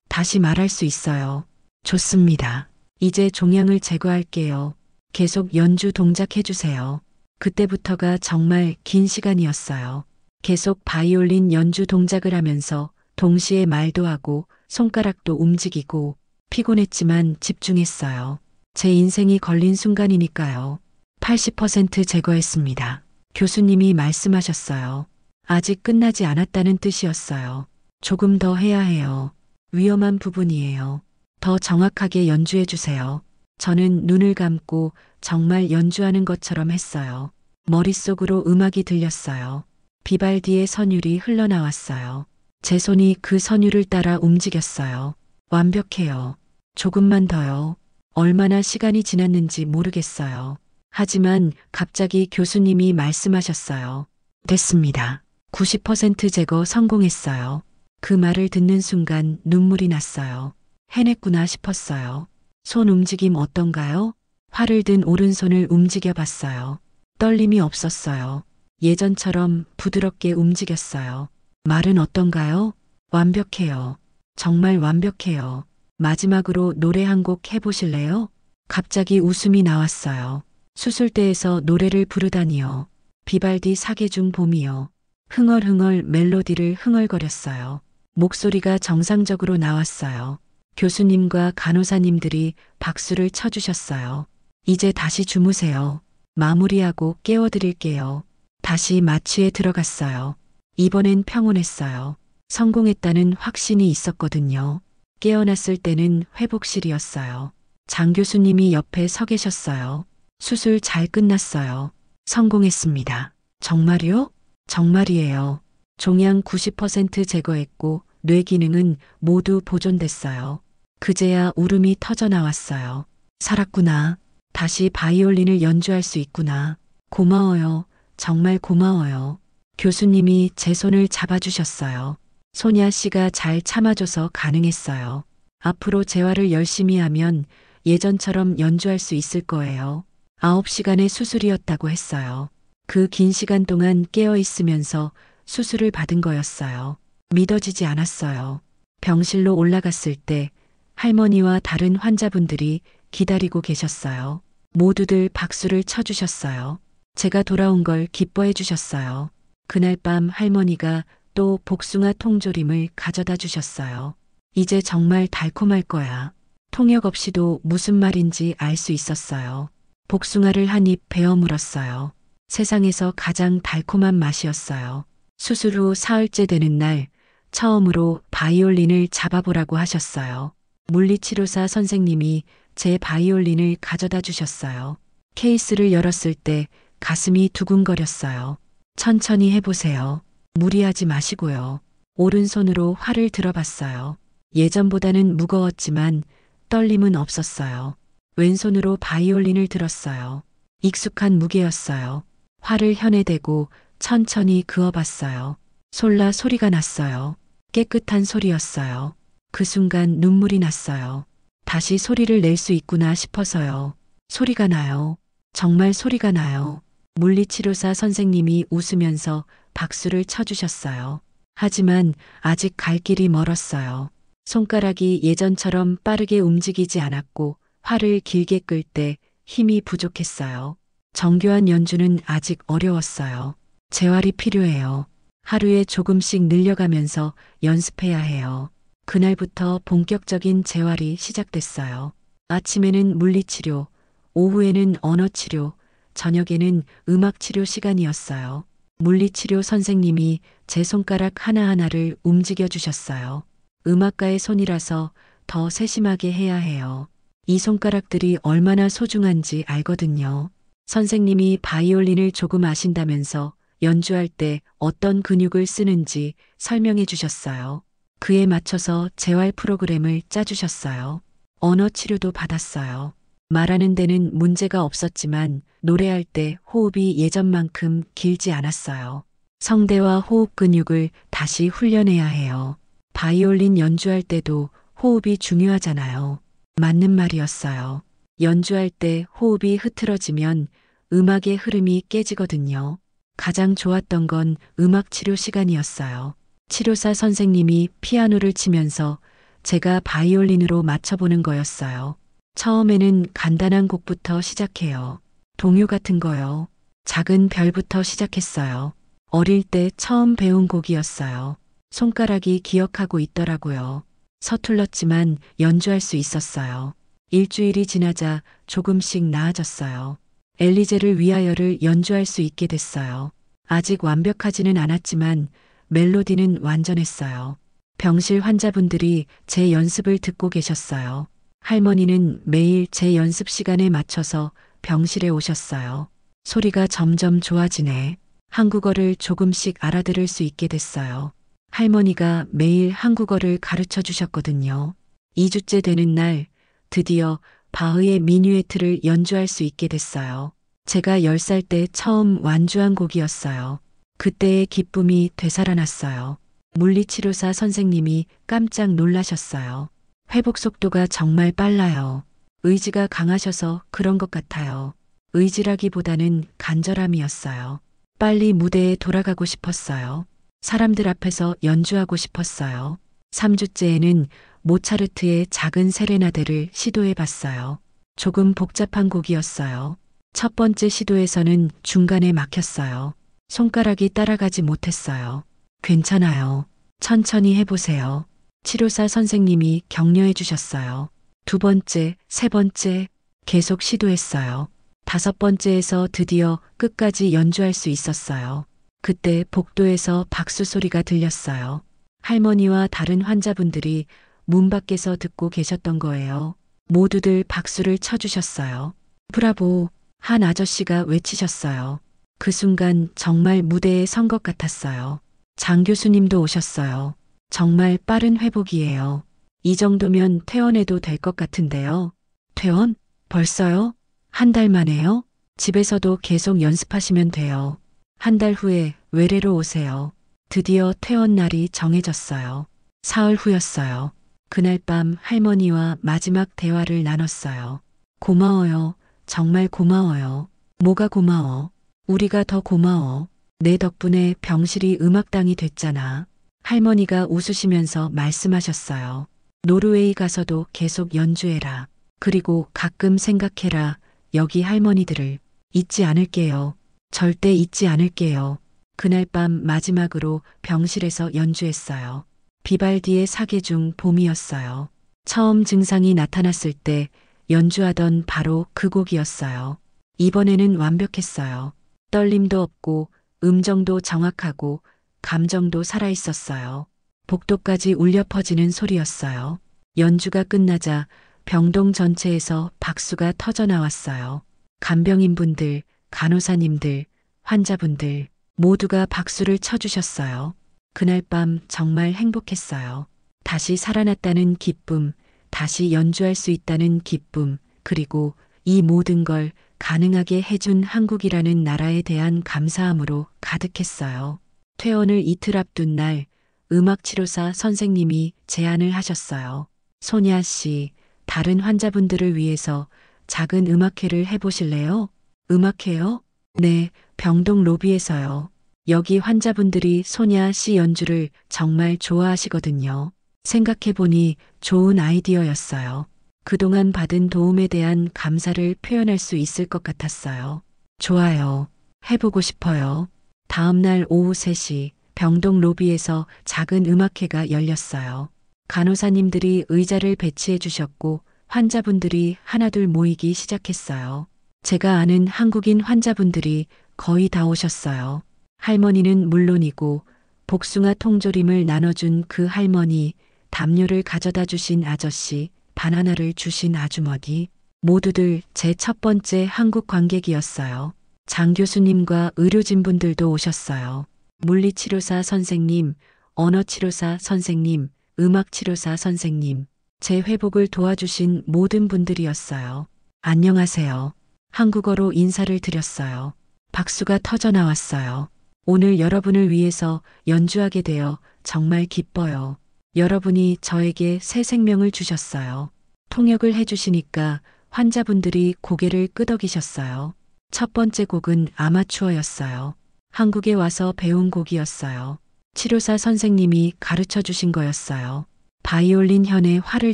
다시 말할 수 있어요. 좋습니다. 이제 종양을 제거할게요. 계속 연주 동작 해주세요. 그때부터가 정말 긴 시간이었어요. 계속 바이올린 연주 동작을 하면서 동시에 말도 하고 손가락도 움직이고 피곤했지만 집중했어요. 제 인생이 걸린 순간이니까요. 80% 제거했습니다. 교수님이 말씀하셨어요. 아직 끝나지 않았다는 뜻이었어요. 조금 더 해야 해요. 위험한 부분이에요. 더 정확하게 연주해 주세요. 저는 눈을 감고 정말 연주하는 것처럼 했어요. 머릿속으로 음악이 들렸어요. 비발디의 선율이 흘러나왔어요. 제 손이 그 선율을 따라 움직였어요. 완벽해요. 조금만 더요. 얼마나 시간이 지났는지 모르겠어요. 하지만 갑자기 교수님이 말씀하셨어요. 됐습니다. 90% 제거 성공했어요. 그 말을 듣는 순간 눈물이 났어요. 해냈구나 싶었어요. 손 움직임 어떤가요? 활을 든 오른손을 움직여 봤어요. 떨림이 없었어요. 예전처럼 부드럽게 움직였어요. 말은 어떤가요? 완벽해요. 정말 완벽해요. 마지막으로 노래 한 곡 해보실래요? 갑자기 웃음이 나왔어요. 수술대에서 노래를 부르다니요. 비발디 사계중 봄이요. 흥얼흥얼 멜로디를 흥얼거렸어요. 목소리가 정상적으로 나왔어요. 교수님과 간호사님들이 박수를 쳐주셨어요. 이제 다시 주무세요. 마무리하고 깨워드릴게요. 다시 마취에 들어갔어요. 이번엔 평온했어요. 성공했다는 확신이 있었거든요. 깨어났을 때는 회복실이었어요. 장 교수님이 옆에 서 계셨어요. 수술 잘 끝났어요. 성공했습니다. 정말요? 정말이에요. 종양 90% 제거했고 뇌 기능은 모두 보존됐어요. 그제야 울음이 터져 나왔어요. 살았구나. 다시 바이올린을 연주할 수 있구나. 고마워요. 정말 고마워요. 교수님이 제 손을 잡아주셨어요. 소냐 씨가 잘 참아줘서 가능했어요. 앞으로 재활을 열심히 하면 예전처럼 연주할 수 있을 거예요. 9시간의 수술이었다고 했어요. 그 긴 시간 동안 깨어 있으면서 수술을 받은 거였어요. 믿어지지 않았어요. 병실로 올라갔을 때 할머니와 다른 환자분들이 기다리고 계셨어요. 모두들 박수를 쳐주셨어요. 제가 돌아온 걸 기뻐해 주셨어요. 그날 밤 할머니가 또 복숭아 통조림을 가져다 주셨어요. 이제 정말 달콤할 거야. 통역 없이도 무슨 말인지 알 수 있었어요. 복숭아를 한 입 베어 물었어요. 세상에서 가장 달콤한 맛이었어요. 수술 후 사흘째 되는 날 처음으로 바이올린을 잡아보라고 하셨어요. 물리치료사 선생님이 제 바이올린을 가져다 주셨어요. 케이스를 열었을 때 가슴이 두근거렸어요. 천천히 해보세요. 무리하지 마시고요. 오른손으로 활을 들어봤어요. 예전보다는 무거웠지만 떨림은 없었어요. 왼손으로 바이올린을 들었어요. 익숙한 무게였어요. 활을 현에 대고 천천히 그어봤어요. 솔라 소리가 났어요. 깨끗한 소리였어요. 그 순간 눈물이 났어요. 다시 소리를 낼 수 있구나 싶어서요. 소리가 나요. 정말 소리가 나요. 물리치료사 선생님이 웃으면서 박수를 쳐주셨어요. 하지만 아직 갈 길이 멀었어요. 손가락이 예전처럼 빠르게 움직이지 않았고 활을 길게 끌 때 힘이 부족했어요. 정교한 연주는 아직 어려웠어요. 재활이 필요해요. 하루에 조금씩 늘려가면서 연습해야 해요. 그날부터 본격적인 재활이 시작됐어요. 아침에는 물리치료, 오후에는 언어치료, 저녁에는 음악치료 시간이었어요. 물리치료 선생님이 제 손가락 하나하나를 움직여 주셨어요. 음악가의 손이라서 더 세심하게 해야 해요. 이 손가락들이 얼마나 소중한지 알거든요. 선생님이 바이올린을 조금 아신다면서 연주할 때 어떤 근육을 쓰는지 설명해 주셨어요. 그에 맞춰서 재활 프로그램을 짜주셨어요. 언어 치료도 받았어요. 말하는 데는 문제가 없었지만 노래할 때 호흡이 예전만큼 길지 않았어요. 성대와 호흡 근육을 다시 훈련해야 해요. 바이올린 연주할 때도 호흡이 중요하잖아요. 맞는 말이었어요. 연주할 때 호흡이 흐트러지면 음악의 흐름이 깨지거든요. 가장 좋았던 건 음악 치료 시간이었어요. 치료사 선생님이 피아노를 치면서 제가 바이올린으로 맞춰보는 거였어요. 처음에는 간단한 곡부터 시작해요. 동요 같은 거요. 작은 별부터 시작했어요. 어릴 때 처음 배운 곡이었어요. 손가락이 기억하고 있더라고요. 서툴렀지만 연주할 수 있었어요. 일주일이 지나자 조금씩 나아졌어요. 엘리제를 위하여를 연주할 수 있게 됐어요. 아직 완벽하지는 않았지만 멜로디는 완전했어요. 병실 환자분들이 제 연습을 듣고 계셨어요. 할머니는 매일 제 연습 시간에 맞춰서 병실에 오셨어요. 소리가 점점 좋아지네. 한국어를 조금씩 알아들을 수 있게 됐어요. 할머니가 매일 한국어를 가르쳐 주셨거든요. 2주째 되는 날 드디어 바흐의 미뉴에트를 연주할 수 있게 됐어요. 제가 10살 때 처음 완주한 곡이었어요. 그때의 기쁨이 되살아났어요. 물리치료사 선생님이 깜짝 놀라셨어요. 회복 속도가 정말 빨라요. 의지가 강하셔서 그런 것 같아요. 의지라기보다는 간절함이었어요. 빨리 무대에 돌아가고 싶었어요. 사람들 앞에서 연주하고 싶었어요. 3주째에는 모차르트의 작은 세레나데를 시도해 봤어요. 조금 복잡한 곡이었어요. 첫 번째 시도에서는 중간에 막혔어요. 손가락이 따라가지 못했어요. 괜찮아요. 천천히 해보세요. 치료사 선생님이 격려해 주셨어요. 두 번째, 세 번째, 계속 시도했어요. 다섯 번째에서 드디어 끝까지 연주할 수 있었어요. 그때 복도에서 박수 소리가 들렸어요. 할머니와 다른 환자분들이 문 밖에서 듣고 계셨던 거예요. 모두들 박수를 쳐주셨어요. 브라보! 한 아저씨가 외치셨어요. 그 순간 정말 무대에 선 것 같았어요. 장 교수님도 오셨어요. 정말 빠른 회복이에요. 이 정도면 퇴원해도 될 것 같은데요. 퇴원? 벌써요? 한 달 만에요? 집에서도 계속 연습하시면 돼요. 한 달 후에 외래로 오세요. 드디어 퇴원 날이 정해졌어요. 사흘 후였어요. 그날 밤 할머니와 마지막 대화를 나눴어요. 고마워요. 정말 고마워요. 뭐가 고마워? 우리가 더 고마워. 내 덕분에 병실이 음악당이 됐잖아. 할머니가 웃으시면서 말씀하셨어요. 노르웨이 가서도 계속 연주해라. 그리고 가끔 생각해라. 여기 할머니들을 잊지 않을게요. 절대 잊지 않을게요. 그날 밤 마지막으로 병실에서 연주했어요. 비발디의 사계 중 봄이었어요. 처음 증상이 나타났을 때 연주하던 바로 그 곡이었어요. 이번에는 완벽했어요. 떨림도 없고 음정도 정확하고 감정도 살아있었어요. 복도까지 울려 퍼지는 소리였어요. 연주가 끝나자 병동 전체에서 박수가 터져 나왔어요. 간병인분들, 간호사님들, 환자분들 모두가 박수를 쳐주셨어요. 그날 밤 정말 행복했어요. 다시 살아났다는 기쁨, 다시 연주할 수 있다는 기쁨, 그리고 이 모든 걸 가능하게 해준 한국이라는 나라에 대한 감사함으로 가득했어요. 퇴원을 이틀 앞둔 날 음악치료사 선생님이 제안을 하셨어요. 소냐 씨, 다른 환자분들을 위해서 작은 음악회를 해보실래요? 음악회요? 네, 병동 로비에서요. 여기 환자분들이 소냐 씨 연주를 정말 좋아하시거든요. 생각해보니 좋은 아이디어였어요. 그동안 받은 도움에 대한 감사를 표현할 수 있을 것 같았어요. 좋아요. 해보고 싶어요. 다음 날 오후 3시 병동 로비에서 작은 음악회가 열렸어요. 간호사님들이 의자를 배치해 주셨고 환자분들이 하나둘 모이기 시작했어요. 제가 아는 한국인 환자분들이 거의 다 오셨어요. 할머니는 물론이고 복숭아 통조림을 나눠준 그 할머니, 담요를 가져다 주신 아저씨, 바나나를 주신 아주머니, 모두들 제 첫 번째 한국 관객이었어요. 장 교수님과 의료진분들도 오셨어요. 물리치료사 선생님, 언어치료사 선생님, 음악치료사 선생님, 제 회복을 도와주신 모든 분들이었어요. 안녕하세요. 한국어로 인사를 드렸어요. 박수가 터져 나왔어요. 오늘 여러분을 위해서 연주하게 되어 정말 기뻐요. 여러분이 저에게 새 생명을 주셨어요. 통역을 해주시니까 환자분들이 고개를 끄덕이셨어요. 첫 번째 곡은 아마추어였어요. 한국에 와서 배운 곡이었어요. 치료사 선생님이 가르쳐 주신 거였어요. 바이올린 현에 활을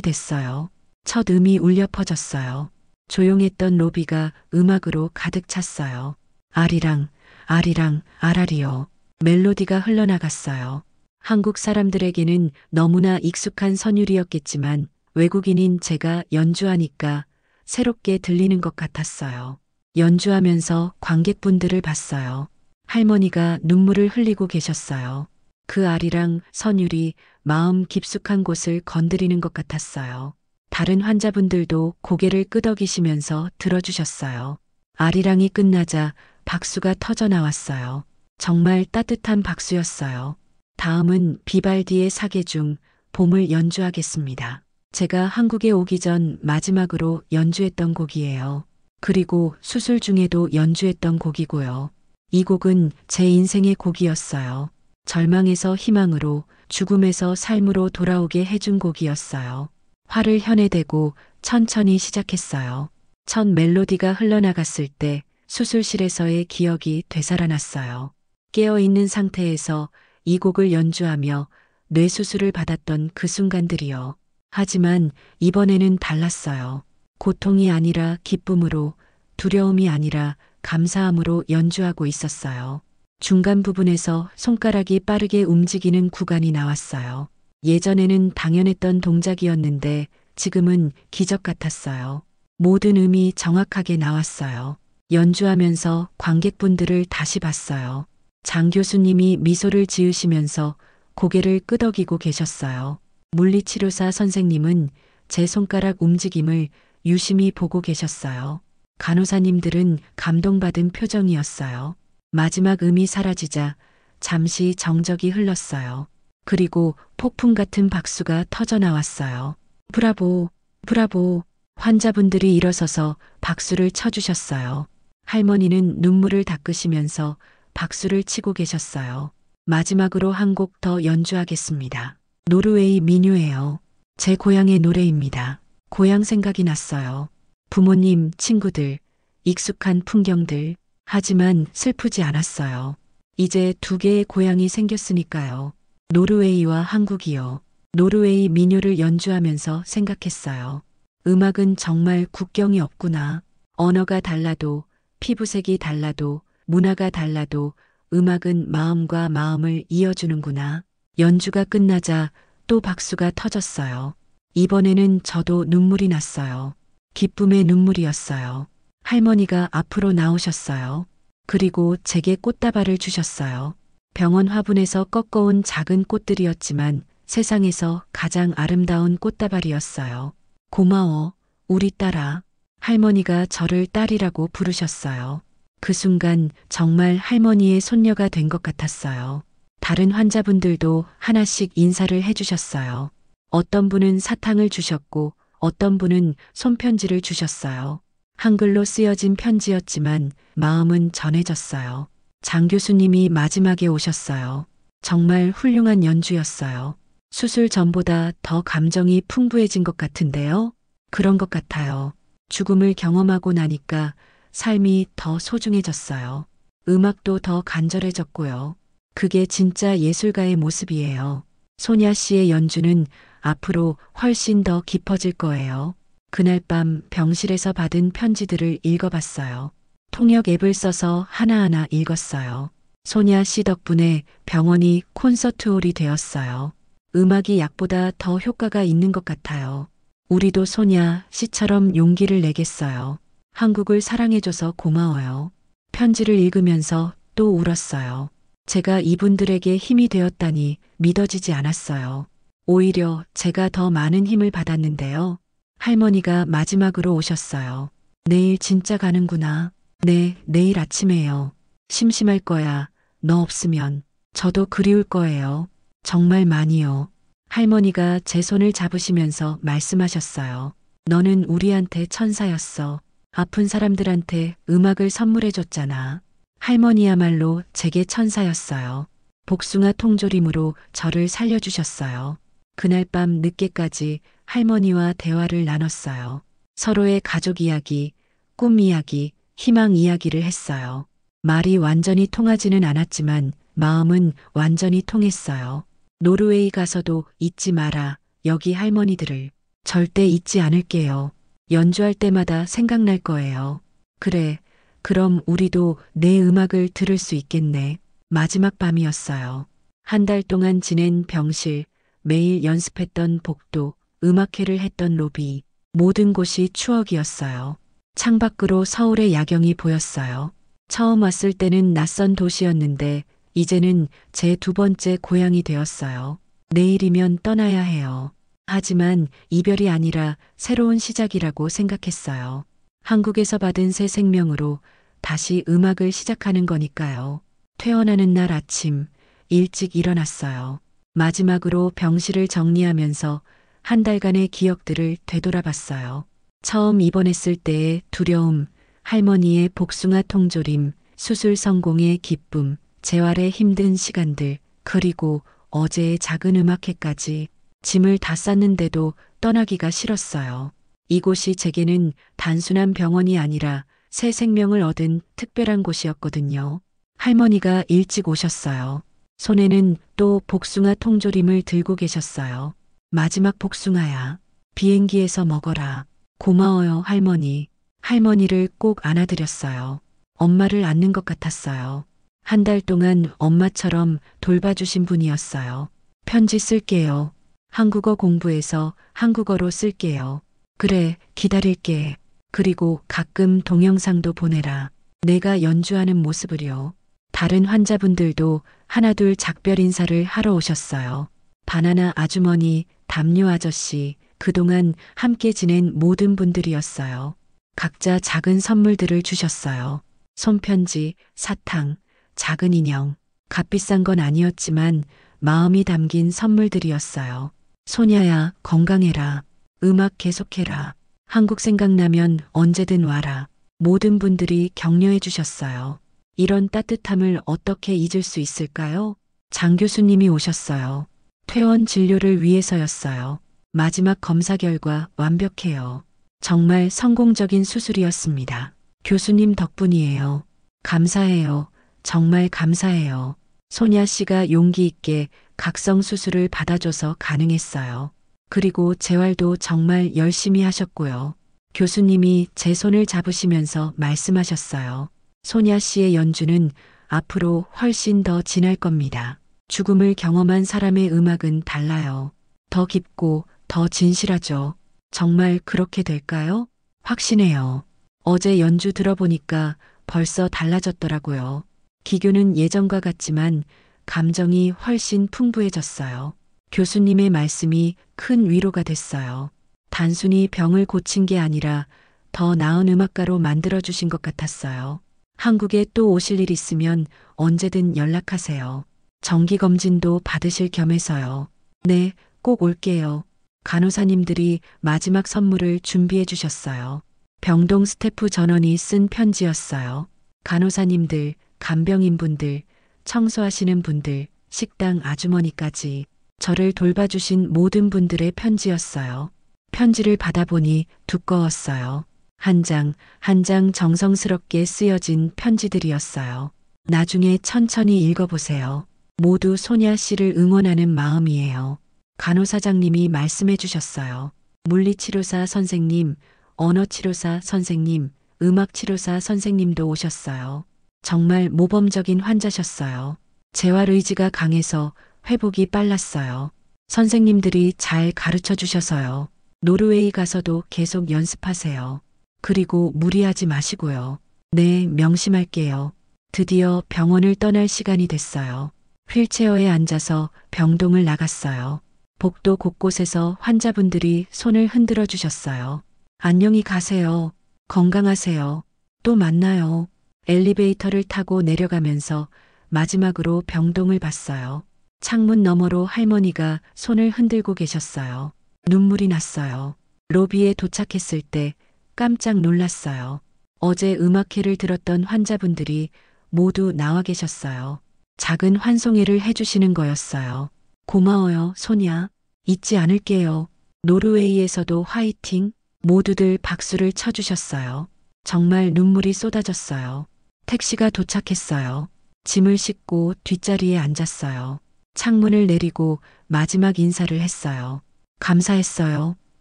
댔어요. 첫 음이 울려 퍼졌어요. 조용했던 로비가 음악으로 가득 찼어요. 아리랑, 아리랑, 아라리요. 멜로디가 흘러나갔어요. 한국 사람들에게는 너무나 익숙한 선율이었겠지만 외국인인 제가 연주하니까 새롭게 들리는 것 같았어요. 연주하면서 관객분들을 봤어요. 할머니가 눈물을 흘리고 계셨어요. 그 아리랑 선율이 마음 깊숙한 곳을 건드리는 것 같았어요. 다른 환자분들도 고개를 끄덕이시면서 들어주셨어요. 아리랑이 끝나자 박수가 터져 나왔어요. 정말 따뜻한 박수였어요. 다음은 비발디의 사계 중 봄을 연주하겠습니다. 제가 한국에 오기 전 마지막으로 연주했던 곡이에요. 그리고 수술 중에도 연주했던 곡이고요. 이 곡은 제 인생의 곡이었어요. 절망에서 희망으로, 죽음에서 삶으로 돌아오게 해준 곡이었어요. 활을 현에 대고 천천히 시작했어요. 첫 멜로디가 흘러나갔을 때 수술실에서의 기억이 되살아났어요. 깨어있는 상태에서 이 곡을 연주하며 뇌수술을 받았던 그 순간들이요. 하지만 이번에는 달랐어요. 고통이 아니라 기쁨으로, 두려움이 아니라 감사함으로 연주하고 있었어요. 중간 부분에서 손가락이 빠르게 움직이는 구간이 나왔어요. 예전에는 당연했던 동작이었는데 지금은 기적 같았어요. 모든 음이 정확하게 나왔어요. 연주하면서 관객분들을 다시 봤어요. 장 교수님이 미소를 지으시면서 고개를 끄덕이고 계셨어요. 물리치료사 선생님은 제 손가락 움직임을 유심히 보고 계셨어요. 간호사님들은 감동받은 표정이었어요. 마지막 음이 사라지자 잠시 정적이 흘렀어요. 그리고 폭풍 같은 박수가 터져 나왔어요. 브라보, 브라보. 환자분들이 일어서서 박수를 쳐주셨어요. 할머니는 눈물을 닦으시면서 박수를 치고 계셨어요. 마지막으로 한 곡 더 연주하겠습니다. 노르웨이 민요예요. 제 고향의 노래입니다. 고향 생각이 났어요. 부모님, 친구들, 익숙한 풍경들. 하지만 슬프지 않았어요. 이제 두 개의 고향이 생겼으니까요. 노르웨이와 한국이요. 노르웨이 민요를 연주하면서 생각했어요. 음악은 정말 국경이 없구나. 언어가 달라도, 피부색이 달라도, 문화가 달라도 음악은 마음과 마음을 이어주는구나. 연주가 끝나자 또 박수가 터졌어요. 이번에는 저도 눈물이 났어요. 기쁨의 눈물이었어요. 할머니가 앞으로 나오셨어요. 그리고 제게 꽃다발을 주셨어요. 병원 화분에서 꺾어온 작은 꽃들이었지만 세상에서 가장 아름다운 꽃다발이었어요. 고마워, 우리 딸아. 할머니가 저를 딸이라고 부르셨어요. 그 순간 정말 할머니의 손녀가 된 것 같았어요. 다른 환자분들도 하나씩 인사를 해주셨어요. 어떤 분은 사탕을 주셨고 어떤 분은 손편지를 주셨어요. 한글로 쓰여진 편지였지만 마음은 전해졌어요. 장 교수님이 마지막에 오셨어요. 정말 훌륭한 연주였어요. 수술 전보다 더 감정이 풍부해진 것 같은데요? 그런 것 같아요. 죽음을 경험하고 나니까 삶이 더 소중해졌어요. 음악도 더 간절해졌고요. 그게 진짜 예술가의 모습이에요. 소냐 씨의 연주는 앞으로 훨씬 더 깊어질 거예요. 그날 밤 병실에서 받은 편지들을 읽어봤어요. 통역 앱을 써서 하나하나 읽었어요. 소냐 씨 덕분에 병원이 콘서트홀이 되었어요. 음악이 약보다 더 효과가 있는 것 같아요. 우리도 소냐 씨처럼 용기를 내겠어요. 한국을 사랑해줘서 고마워요. 편지를 읽으면서 또 울었어요. 제가 이분들에게 힘이 되었다니 믿어지지 않았어요. 오히려 제가 더 많은 힘을 받았는데요. 할머니가 마지막으로 오셨어요. 내일 진짜 가는구나. 네, 내일 아침에요. 심심할 거야. 너 없으면. 저도 그리울 거예요. 정말 많이요. 할머니가 제 손을 잡으시면서 말씀하셨어요. 너는 우리한테 천사였어. 아픈 사람들한테 음악을 선물해줬잖아. 할머니야말로 제게 천사였어요. 복숭아 통조림으로 저를 살려주셨어요. 그날 밤 늦게까지 할머니와 대화를 나눴어요. 서로의 가족 이야기, 꿈 이야기, 희망 이야기를 했어요. 말이 완전히 통하지는 않았지만 마음은 완전히 통했어요. 노르웨이 가서도 잊지 마라. 여기 할머니들을. 절대 잊지 않을게요. 연주할 때마다 생각날 거예요. 그래, 그럼 우리도 내 음악을 들을 수 있겠네. 마지막 밤이었어요. 한 달 동안 지낸 병실, 매일 연습했던 복도, 음악회를 했던 로비, 모든 곳이 추억이었어요. 창밖으로 서울의 야경이 보였어요. 처음 왔을 때는 낯선 도시였는데 이제는 제 두 번째 고향이 되었어요. 내일이면 떠나야 해요. 하지만 이별이 아니라 새로운 시작이라고 생각했어요. 한국에서 받은 새 생명으로 다시 음악을 시작하는 거니까요. 퇴원하는 날 아침 일찍 일어났어요. 마지막으로 병실을 정리하면서 한 달간의 기억들을 되돌아봤어요. 처음 입원했을 때의 두려움, 할머니의 복숭아 통조림, 수술 성공의 기쁨, 재활의 힘든 시간들, 그리고 어제의 작은 음악회까지 짐을 다 쌌는데도 떠나기가 싫었어요. 이곳이 제게는 단순한 병원이 아니라 새 생명을 얻은 특별한 곳이었거든요. 할머니가 일찍 오셨어요. 손에는 또 복숭아 통조림을 들고 계셨어요. 마지막 복숭아야. 비행기에서 먹어라. 고마워요, 할머니. 할머니를 꼭 안아드렸어요. 엄마를 안는 것 같았어요. 한 달 동안 엄마처럼 돌봐주신 분이었어요. 편지 쓸게요. 한국어 공부해서 한국어로 쓸게요. 그래, 기다릴게. 그리고 가끔 동영상도 보내라. 내가 연주하는 모습을요. 다른 환자분들도 하나둘 작별 인사를 하러 오셨어요. 바나나 아주머니, 담요 아저씨, 그동안 함께 지낸 모든 분들이었어요. 각자 작은 선물들을 주셨어요. 손편지, 사탕, 작은 인형. 값비싼 건 아니었지만 마음이 담긴 선물들이었어요. 소냐야, 건강해라. 음악 계속해라. 한국 생각나면 언제든 와라. 모든 분들이 격려해 주셨어요. 이런 따뜻함을 어떻게 잊을 수 있을까요? 장 교수님이 오셨어요. 퇴원 진료를 위해서였어요. 마지막 검사 결과 완벽해요. 정말 성공적인 수술이었습니다. 교수님 덕분이에요. 감사해요. 정말 감사해요. 소냐 씨가 용기 있게 각성 수술을 받아줘서 가능했어요. 그리고 재활도 정말 열심히 하셨고요. 교수님이 제 손을 잡으시면서 말씀하셨어요. 소냐 씨의 연주는 앞으로 훨씬 더 진할 겁니다. 죽음을 경험한 사람의 음악은 달라요. 더 깊고 더 진실하죠. 정말 그렇게 될까요? 확신해요. 어제 연주 들어보니까 벌써 달라졌더라고요. 기교는 예전과 같지만 감정이 훨씬 풍부해졌어요. 교수님의 말씀이 큰 위로가 됐어요. 단순히 병을 고친 게 아니라 더 나은 음악가로 만들어주신 것 같았어요. 한국에 또 오실 일 있으면 언제든 연락하세요. 정기검진도 받으실 겸해서요. 네, 꼭 올게요. 간호사님들이 마지막 선물을 준비해 주셨어요. 병동 스태프 전원이 쓴 편지였어요. 간호사님들, 간병인분들, 청소하시는 분들, 식당 아주머니까지 저를 돌봐주신 모든 분들의 편지였어요. 편지를 받아보니 두꺼웠어요. 한 장, 한 장 정성스럽게 쓰여진 편지들이었어요. 나중에 천천히 읽어보세요. 모두 소냐 씨를 응원하는 마음이에요. 간호사장님이 말씀해 주셨어요. 물리치료사 선생님, 언어치료사 선생님, 음악치료사 선생님도 오셨어요. 정말 모범적인 환자셨어요. 재활 의지가 강해서 회복이 빨랐어요. 선생님들이 잘 가르쳐 주셔서요. 노르웨이 가서도 계속 연습하세요. 그리고 무리하지 마시고요. 네, 명심할게요. 드디어 병원을 떠날 시간이 됐어요. 휠체어에 앉아서 병동을 나갔어요. 복도 곳곳에서 환자분들이 손을 흔들어 주셨어요. 안녕히 가세요. 건강하세요. 또 만나요. 엘리베이터를 타고 내려가면서 마지막으로 병동을 봤어요. 창문 너머로 할머니가 손을 흔들고 계셨어요. 눈물이 났어요. 로비에 도착했을 때 깜짝 놀랐어요. 어제 음악회를 들었던 환자분들이 모두 나와 계셨어요. 작은 환송회를 해주시는 거였어요. 고마워요, 소냐. 잊지 않을게요. 노르웨이에서도 화이팅. 모두들 박수를 쳐주셨어요. 정말 눈물이 쏟아졌어요. 택시가 도착했어요. 짐을 싣고 뒷자리에 앉았어요. 창문을 내리고 마지막 인사를 했어요. 감사했어요.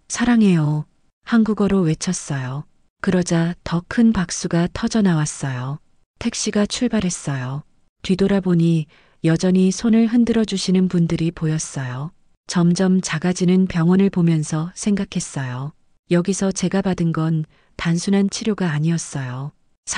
사랑해요. 한국어로 외쳤어요. 그러자 더 큰 박수가 터져 나왔어요. 택시가 출발했어요. 뒤돌아보니 여전히 손을 흔들어 주시는 분들이 보였어요. 점점 작아지는 병원을 보면서 생각했어요. 여기서 제가 받은 건 단순한 치료가 아니었어요.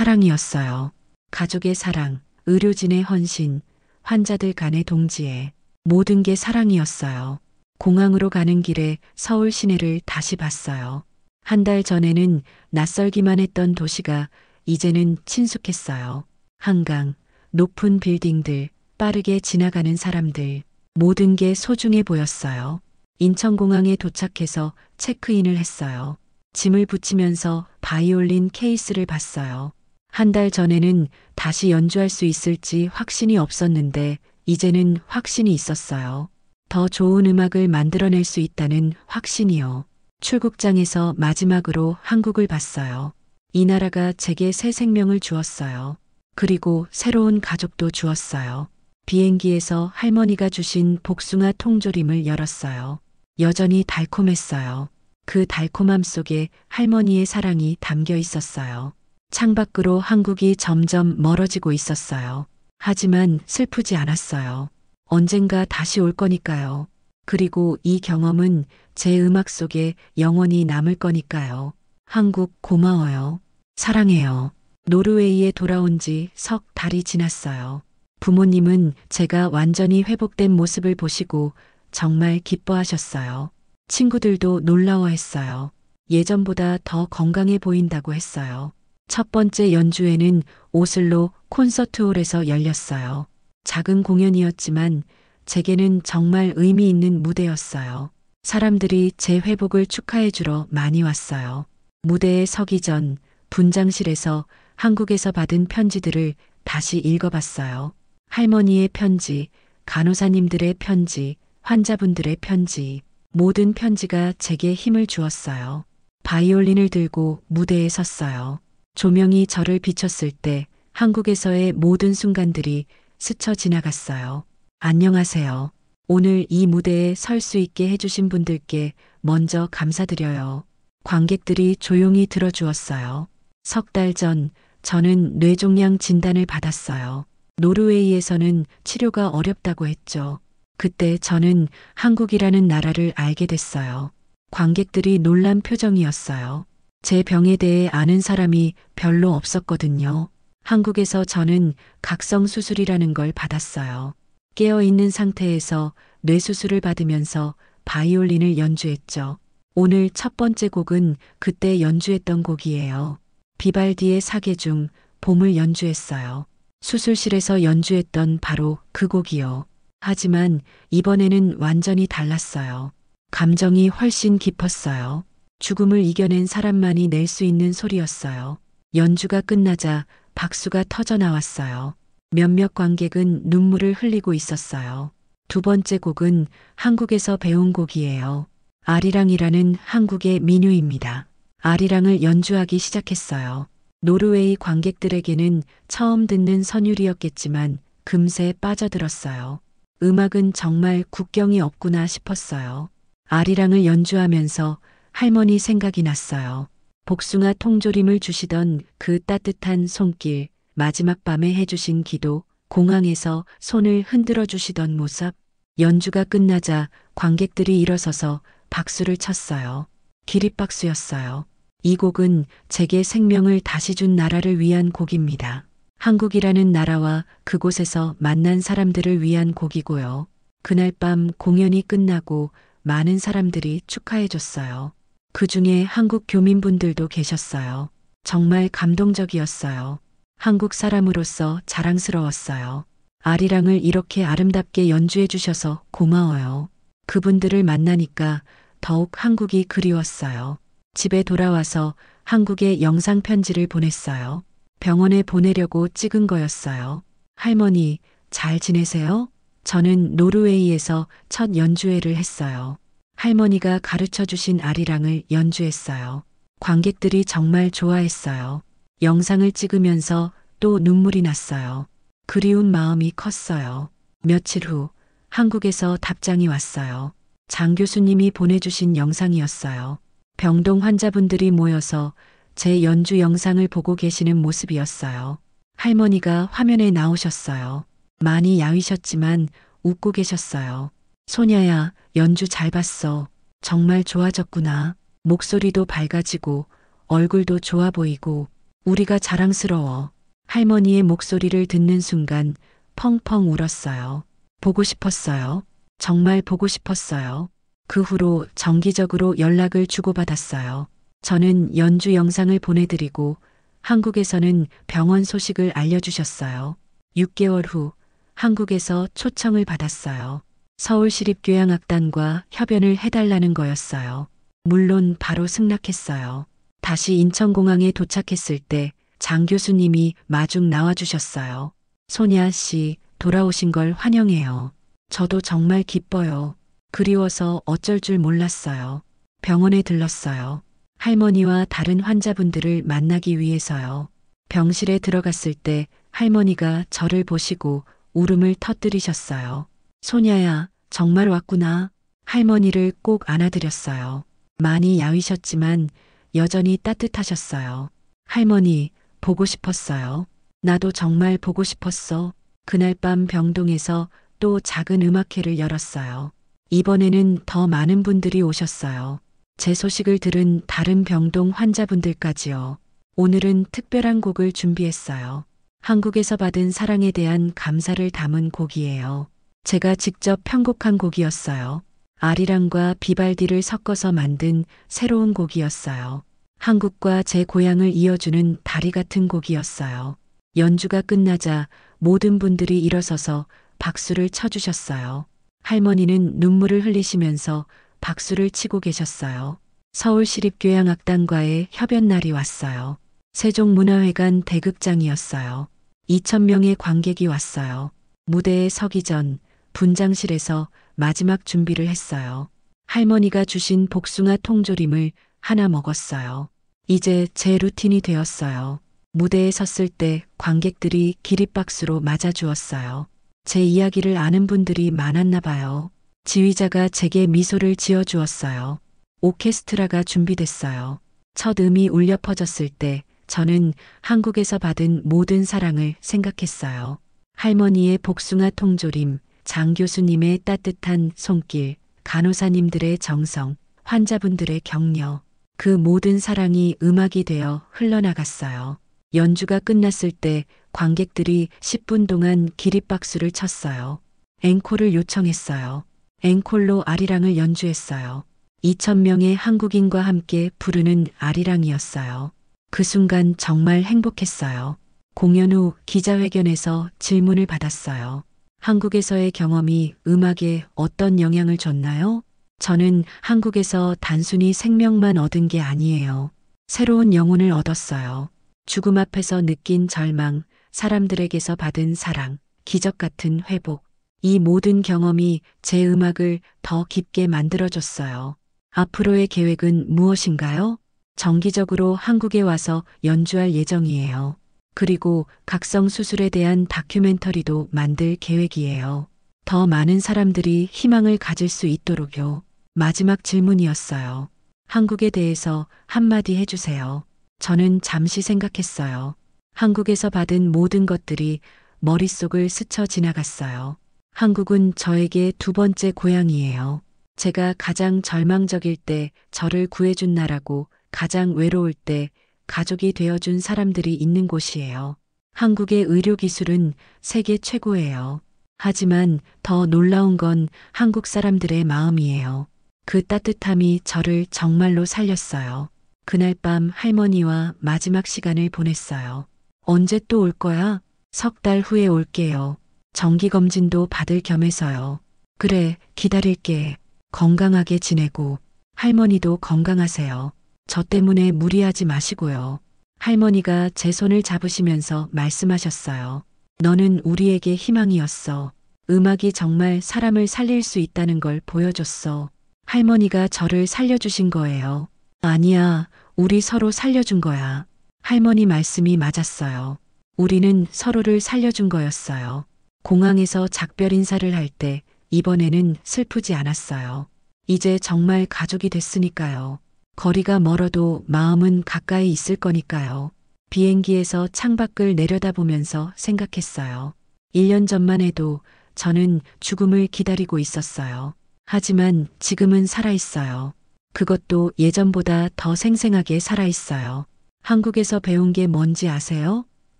사랑이었어요. 가족의 사랑, 의료진의 헌신, 환자들 간의 동지애. 모든 게 사랑이었어요. 공항으로 가는 길에 서울 시내를 다시 봤어요. 한 달 전에는 낯설기만 했던 도시가 이제는 친숙했어요. 한강, 높은 빌딩들, 빠르게 지나가는 사람들. 모든 게 소중해 보였어요. 인천공항에 도착해서 체크인을 했어요. 짐을 붙이면서 바이올린 케이스를 봤어요. 한 달 전에는 다시 연주할 수 있을지 확신이 없었는데 이제는 확신이 있었어요. 더 좋은 음악을 만들어낼 수 있다는 확신이요. 출국장에서 마지막으로 한국을 봤어요. 이 나라가 제게 새 생명을 주었어요. 그리고 새로운 가족도 주었어요. 비행기에서 할머니가 주신 복숭아 통조림을 열었어요. 여전히 달콤했어요. 그 달콤함 속에 할머니의 사랑이 담겨 있었어요. 창밖으로 한국이 점점 멀어지고 있었어요. 하지만 슬프지 않았어요. 언젠가 다시 올 거니까요. 그리고 이 경험은 제 음악 속에 영원히 남을 거니까요. 한국 고마워요. 사랑해요. 노르웨이에 돌아온 지 석 달이 지났어요. 부모님은 제가 완전히 회복된 모습을 보시고 정말 기뻐하셨어요. 친구들도 놀라워했어요. 예전보다 더 건강해 보인다고 했어요. 첫 번째 연주회는 오슬로 콘서트홀에서 열렸어요. 작은 공연이었지만 제게는 정말 의미 있는 무대였어요. 사람들이 제 회복을 축하해주러 많이 왔어요. 무대에 서기 전 분장실에서 한국에서 받은 편지들을 다시 읽어봤어요. 할머니의 편지, 간호사님들의 편지, 환자분들의 편지, 모든 편지가 제게 힘을 주었어요. 바이올린을 들고 무대에 섰어요. 조명이 저를 비췄을 때 한국에서의 모든 순간들이 스쳐 지나갔어요. 안녕하세요. 오늘 이 무대에 설 수 있게 해주신 분들께 먼저 감사드려요. 관객들이 조용히 들어주었어요. 석 달 전 저는 뇌종양 진단을 받았어요. 노르웨이에서는 치료가 어렵다고 했죠. 그때 저는 한국이라는 나라를 알게 됐어요. 관객들이 놀란 표정이었어요. 제 병에 대해 아는 사람이 별로 없었거든요. 한국에서 저는 각성 수술이라는 걸 받았어요. 깨어있는 상태에서 뇌수술을 받으면서 바이올린을 연주했죠. 오늘 첫 번째 곡은 그때 연주했던 곡이에요. 비발디의 사계 중 봄을 연주했어요. 수술실에서 연주했던 바로 그 곡이요. 하지만 이번에는 완전히 달랐어요. 감정이 훨씬 깊었어요. 죽음을 이겨낸 사람만이 낼 수 있는 소리였어요. 연주가 끝나자 박수가 터져 나왔어요. 몇몇 관객은 눈물을 흘리고 있었어요. 두 번째 곡은 한국에서 배운 곡이에요. 아리랑이라는 한국의 민요입니다. 아리랑을 연주하기 시작했어요. 노르웨이 관객들에게는 처음 듣는 선율이었겠지만 금세 빠져들었어요. 음악은 정말 국경이 없구나 싶었어요. 아리랑을 연주하면서 할머니 생각이 났어요. 복숭아 통조림을 주시던 그 따뜻한 손길, 마지막 밤에 해주신 기도, 공항에서 손을 흔들어 주시던 모습. 연주가 끝나자 관객들이 일어서서 박수를 쳤어요. 기립박수였어요. 이 곡은 제게 생명을 다시 준 나라를 위한 곡입니다. 한국이라는 나라와 그곳에서 만난 사람들을 위한 곡이고요. 그날 밤 공연이 끝나고 많은 사람들이 축하해줬어요. 그 중에 한국 교민분들도 계셨어요. 정말 감동적이었어요. 한국 사람으로서 자랑스러웠어요. 아리랑을 이렇게 아름답게 연주해 주셔서 고마워요. 그분들을 만나니까 더욱 한국이 그리웠어요. 집에 돌아와서 한국에 영상 편지를 보냈어요. 병원에 보내려고 찍은 거였어요. 할머니, 잘 지내세요? 저는 노르웨이에서 첫 연주회를 했어요. 할머니가 가르쳐 주신 아리랑을 연주했어요. 관객들이 정말 좋아했어요. 영상을 찍으면서 또 눈물이 났어요. 그리운 마음이 컸어요. 며칠 후 한국에서 답장이 왔어요. 장 교수님이 보내주신 영상이었어요. 병동 환자분들이 모여서 제 연주 영상을 보고 계시는 모습이었어요. 할머니가 화면에 나오셨어요. 많이 야위셨지만 웃고 계셨어요. 소냐야, 연주 잘 봤어. 정말 좋아졌구나. 목소리도 밝아지고 얼굴도 좋아 보이고 우리가 자랑스러워. 할머니의 목소리를 듣는 순간 펑펑 울었어요. 보고 싶었어요. 정말 보고 싶었어요. 그 후로 정기적으로 연락을 주고받았어요. 저는 연주 영상을 보내드리고 한국에서는 병원 소식을 알려주셨어요. 6개월 후 한국에서 초청을 받았어요. 서울시립교향악단과 협연을 해달라는 거였어요. 물론 바로 승낙했어요. 다시 인천공항에 도착했을 때 장 교수님이 마중 나와주셨어요. 소냐 씨, 돌아오신 걸 환영해요. 저도 정말 기뻐요. 그리워서 어쩔 줄 몰랐어요. 병원에 들렀어요. 할머니와 다른 환자분들을 만나기 위해서요. 병실에 들어갔을 때 할머니가 저를 보시고 울음을 터뜨리셨어요. 소냐야, 정말 왔구나. 할머니를 꼭 안아드렸어요. 많이 야위셨지만 여전히 따뜻하셨어요. 할머니, 보고 싶었어요. 나도 정말 보고 싶었어. 그날 밤 병동에서 또 작은 음악회를 열었어요. 이번에는 더 많은 분들이 오셨어요. 제 소식을 들은 다른 병동 환자분들까지요. 오늘은 특별한 곡을 준비했어요. 한국에서 받은 사랑에 대한 감사를 담은 곡이에요. 제가 직접 편곡한 곡이었어요. 아리랑과 비발디를 섞어서 만든 새로운 곡이었어요. 한국과 제 고향을 이어주는 다리 같은 곡이었어요. 연주가 끝나자 모든 분들이 일어서서 박수를 쳐주셨어요. 할머니는 눈물을 흘리시면서 박수를 치고 계셨어요. 서울시립교향악단과의 협연날이 왔어요. 세종문화회관 대극장이었어요. 2,000명의 관객이 왔어요. 무대에 서기 전 분장실에서 마지막 준비를 했어요. 할머니가 주신 복숭아 통조림을 하나 먹었어요. 이제 제 루틴이 되었어요. 무대에 섰을 때 관객들이 기립박수로 맞아주었어요. 제 이야기를 아는 분들이 많았나 봐요. 지휘자가 제게 미소를 지어주었어요. 오케스트라가 준비됐어요. 첫 음이 울려 퍼졌을 때 저는 한국에서 받은 모든 사랑을 생각했어요. 할머니의 복숭아 통조림, 장 교수님의 따뜻한 손길, 간호사님들의 정성, 환자분들의 격려, 그 모든 사랑이 음악이 되어 흘러나갔어요. 연주가 끝났을 때 관객들이 10분 동안 기립박수를 쳤어요. 앵콜을 요청했어요. 앵콜로 아리랑을 연주했어요. 2,000명의 한국인과 함께 부르는 아리랑이었어요. 그 순간 정말 행복했어요. 공연 후 기자회견에서 질문을 받았어요. 한국에서의 경험이 음악에 어떤 영향을 줬나요? 저는 한국에서 단순히 생명만 얻은 게 아니에요. 새로운 영혼을 얻었어요. 죽음 앞에서 느낀 절망, 사람들에게서 받은 사랑, 기적 같은 회복. 이 모든 경험이 제 음악을 더 깊게 만들어줬어요. 앞으로의 계획은 무엇인가요? 정기적으로 한국에 와서 연주할 예정이에요. 그리고 각성 수술에 대한 다큐멘터리도 만들 계획이에요. 더 많은 사람들이 희망을 가질 수 있도록요. 마지막 질문이었어요. 한국에 대해서 한마디 해주세요. 저는 잠시 생각했어요. 한국에서 받은 모든 것들이 머릿속을 스쳐 지나갔어요. 한국은 저에게 두 번째 고향이에요. 제가 가장 절망적일 때 저를 구해준 나라고, 가장 외로울 때 가족이 되어준 사람들이 있는 곳이에요. 한국의 의료기술은 세계 최고예요. 하지만 더 놀라운 건 한국 사람들의 마음이에요. 그 따뜻함이 저를 정말로 살렸어요. 그날 밤 할머니와 마지막 시간을 보냈어요. 언제 또 올 거야? 3달 후에 올게요. 정기검진도 받을 겸해서요. 그래, 기다릴게. 건강하게 지내고, 할머니도 건강하세요. 저 때문에 무리하지 마시고요. 할머니가 제 손을 잡으시면서 말씀하셨어요. 너는 우리에게 희망이었어. 음악이 정말 사람을 살릴 수 있다는 걸 보여줬어. 할머니가 저를 살려주신 거예요. 아니야, 우리 서로 살려준 거야. 할머니 말씀이 맞았어요. 우리는 서로를 살려준 거였어요. 공항에서 작별 인사를 할 때 이번에는 슬프지 않았어요. 이제 정말 가족이 됐으니까요. 거리가 멀어도 마음은 가까이 있을 거니까요. 비행기에서 창밖을 내려다보면서 생각했어요. 1년 전만 해도 저는 죽음을 기다리고 있었어요. 하지만 지금은 살아있어요. 그것도 예전보다 더 생생하게 살아있어요. 한국에서 배운 게 뭔지 아세요?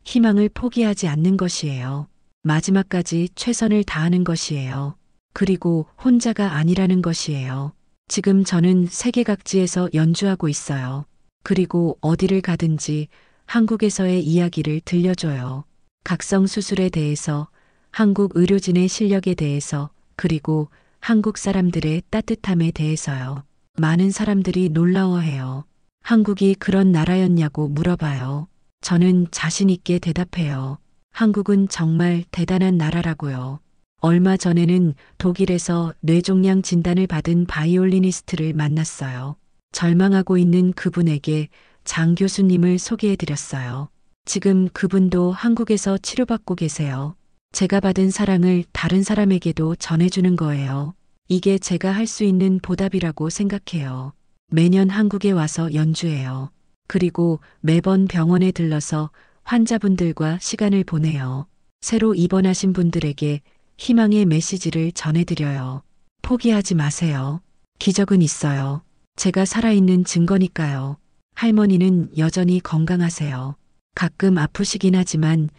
희망을 포기하지 않는 것이에요. 마지막까지 최선을 다하는 것이에요. 그리고 혼자가 아니라는 것이에요. 지금 저는 세계 각지에서 연주하고 있어요. 그리고 어디를 가든지 한국에서의 이야기를 들려줘요. 각성 수술에 대해서, 한국 의료진의 실력에 대해서, 그리고 한국 사람들의 따뜻함에 대해서요. 많은 사람들이 놀라워해요. 한국이 그런 나라였냐고 물어봐요. 저는 자신 있게 대답해요. 한국은 정말 대단한 나라라고요. 얼마 전에는 독일에서 뇌종양 진단을 받은 바이올리니스트를 만났어요. 절망하고 있는 그분에게 장 교수님을 소개해드렸어요. 지금 그분도 한국에서 치료받고 계세요. 제가 받은 사랑을 다른 사람에게도 전해주는 거예요. 이게 제가 할 수 있는 보답이라고 생각해요. 매년 한국에 와서 연주해요. 그리고 매번 병원에 들러서 환자분들과 시간을 보내요. 새로 입원하신 분들에게 희망의 메시지를 전해드려요. 포기하지 마세요. 기적은 있어요. 제가 살아있는 증거니까요. 할머니는 여전히 건강하세요. 가끔 아프시긴 하지만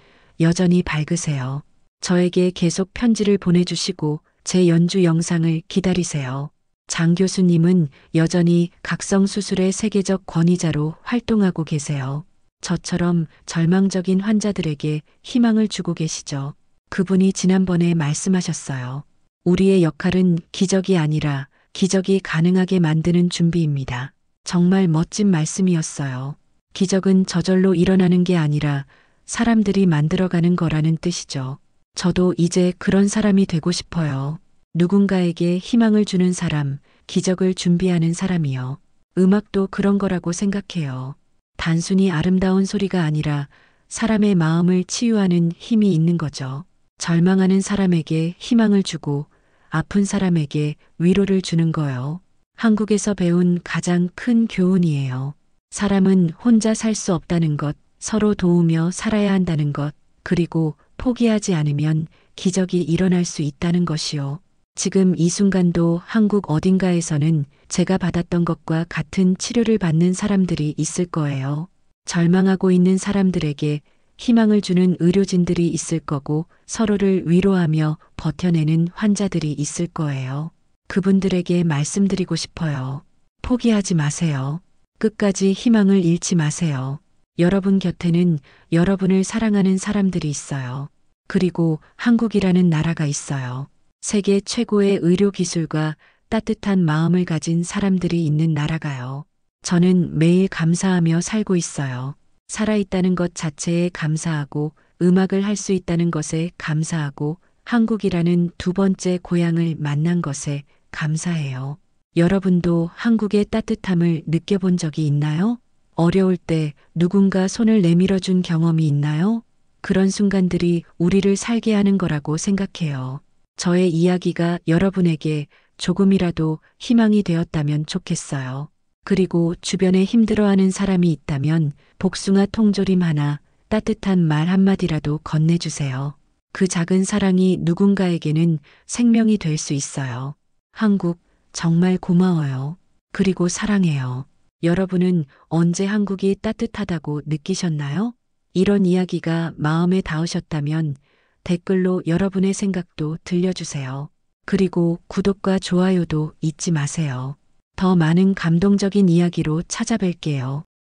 여전히 밝으세요. 저에게 계속 편지를 보내주시고 제 연주 영상을 기다리세요. 장 교수님은 여전히 각성 수술의 세계적 권위자로 활동하고 계세요. 저처럼 절망적인 환자들에게 희망을 주고 계시죠. 그분이 지난번에 말씀하셨어요. 우리의 역할은 기적이 아니라 기적이 가능하게 만드는 준비입니다. 정말 멋진 말씀이었어요. 기적은 저절로 일어나는 게 아니라 사람들이 만들어가는 거라는 뜻이죠. 저도 이제 그런 사람이 되고 싶어요. 누군가에게 희망을 주는 사람, 기적을 준비하는 사람이요. 음악도 그런 거라고 생각해요. 단순히 아름다운 소리가 아니라 사람의 마음을 치유하는 힘이 있는 거죠. 절망하는 사람에게 희망을 주고 아픈 사람에게 위로를 주는 거요. 한국에서 배운 가장 큰 교훈이에요. 사람은 혼자 살 수 없다는 것, 서로 도우며 살아야 한다는 것, 그리고 포기하지 않으면 기적이 일어날 수 있다는 것이요. 지금 이 순간도 한국 어딘가에서는 제가 받았던 것과 같은 치료를 받는 사람들이 있을 거예요. 절망하고 있는 사람들에게 희망을 주는 의료진들이 있을 거고 서로를 위로하며 버텨내는 환자들이 있을 거예요. 그분들에게 말씀드리고 싶어요. 포기하지 마세요. 끝까지 희망을 잃지 마세요. 여러분 곁에는 여러분을 사랑하는 사람들이 있어요. 그리고 한국이라는 나라가 있어요. 세계 최고의 의료 기술과 따뜻한 마음을 가진 사람들이 있는 나라가요. 저는 매일 감사하며 살고 있어요. 살아있다는 것 자체에 감사하고 음악을 할 수 있다는 것에 감사하고 한국이라는 두 번째 고향을 만난 것에 감사해요. 여러분도 한국의 따뜻함을 느껴본 적이 있나요? 어려울 때 누군가 손을 내밀어 준 경험이 있나요? 그런 순간들이 우리를 살게 하는 거라고 생각해요. 저의 이야기가 여러분에게 조금이라도 희망이 되었다면 좋겠어요. 그리고 주변에 힘들어하는 사람이 있다면 복숭아 통조림 하나, 따뜻한 말 한마디라도 건네주세요. 그 작은 사랑이 누군가에게는 생명이 될 수 있어요. 한국, 정말 고마워요. 그리고 사랑해요. 여러분은 언제 한국이 따뜻하다고 느끼셨나요? 이런 이야기가 마음에 닿으셨다면 댓글로 여러분의 생각도 들려주세요. 그리고 구독과 좋아요도 잊지 마세요. 더 많은 감동적인 이야기로 찾아뵐게요.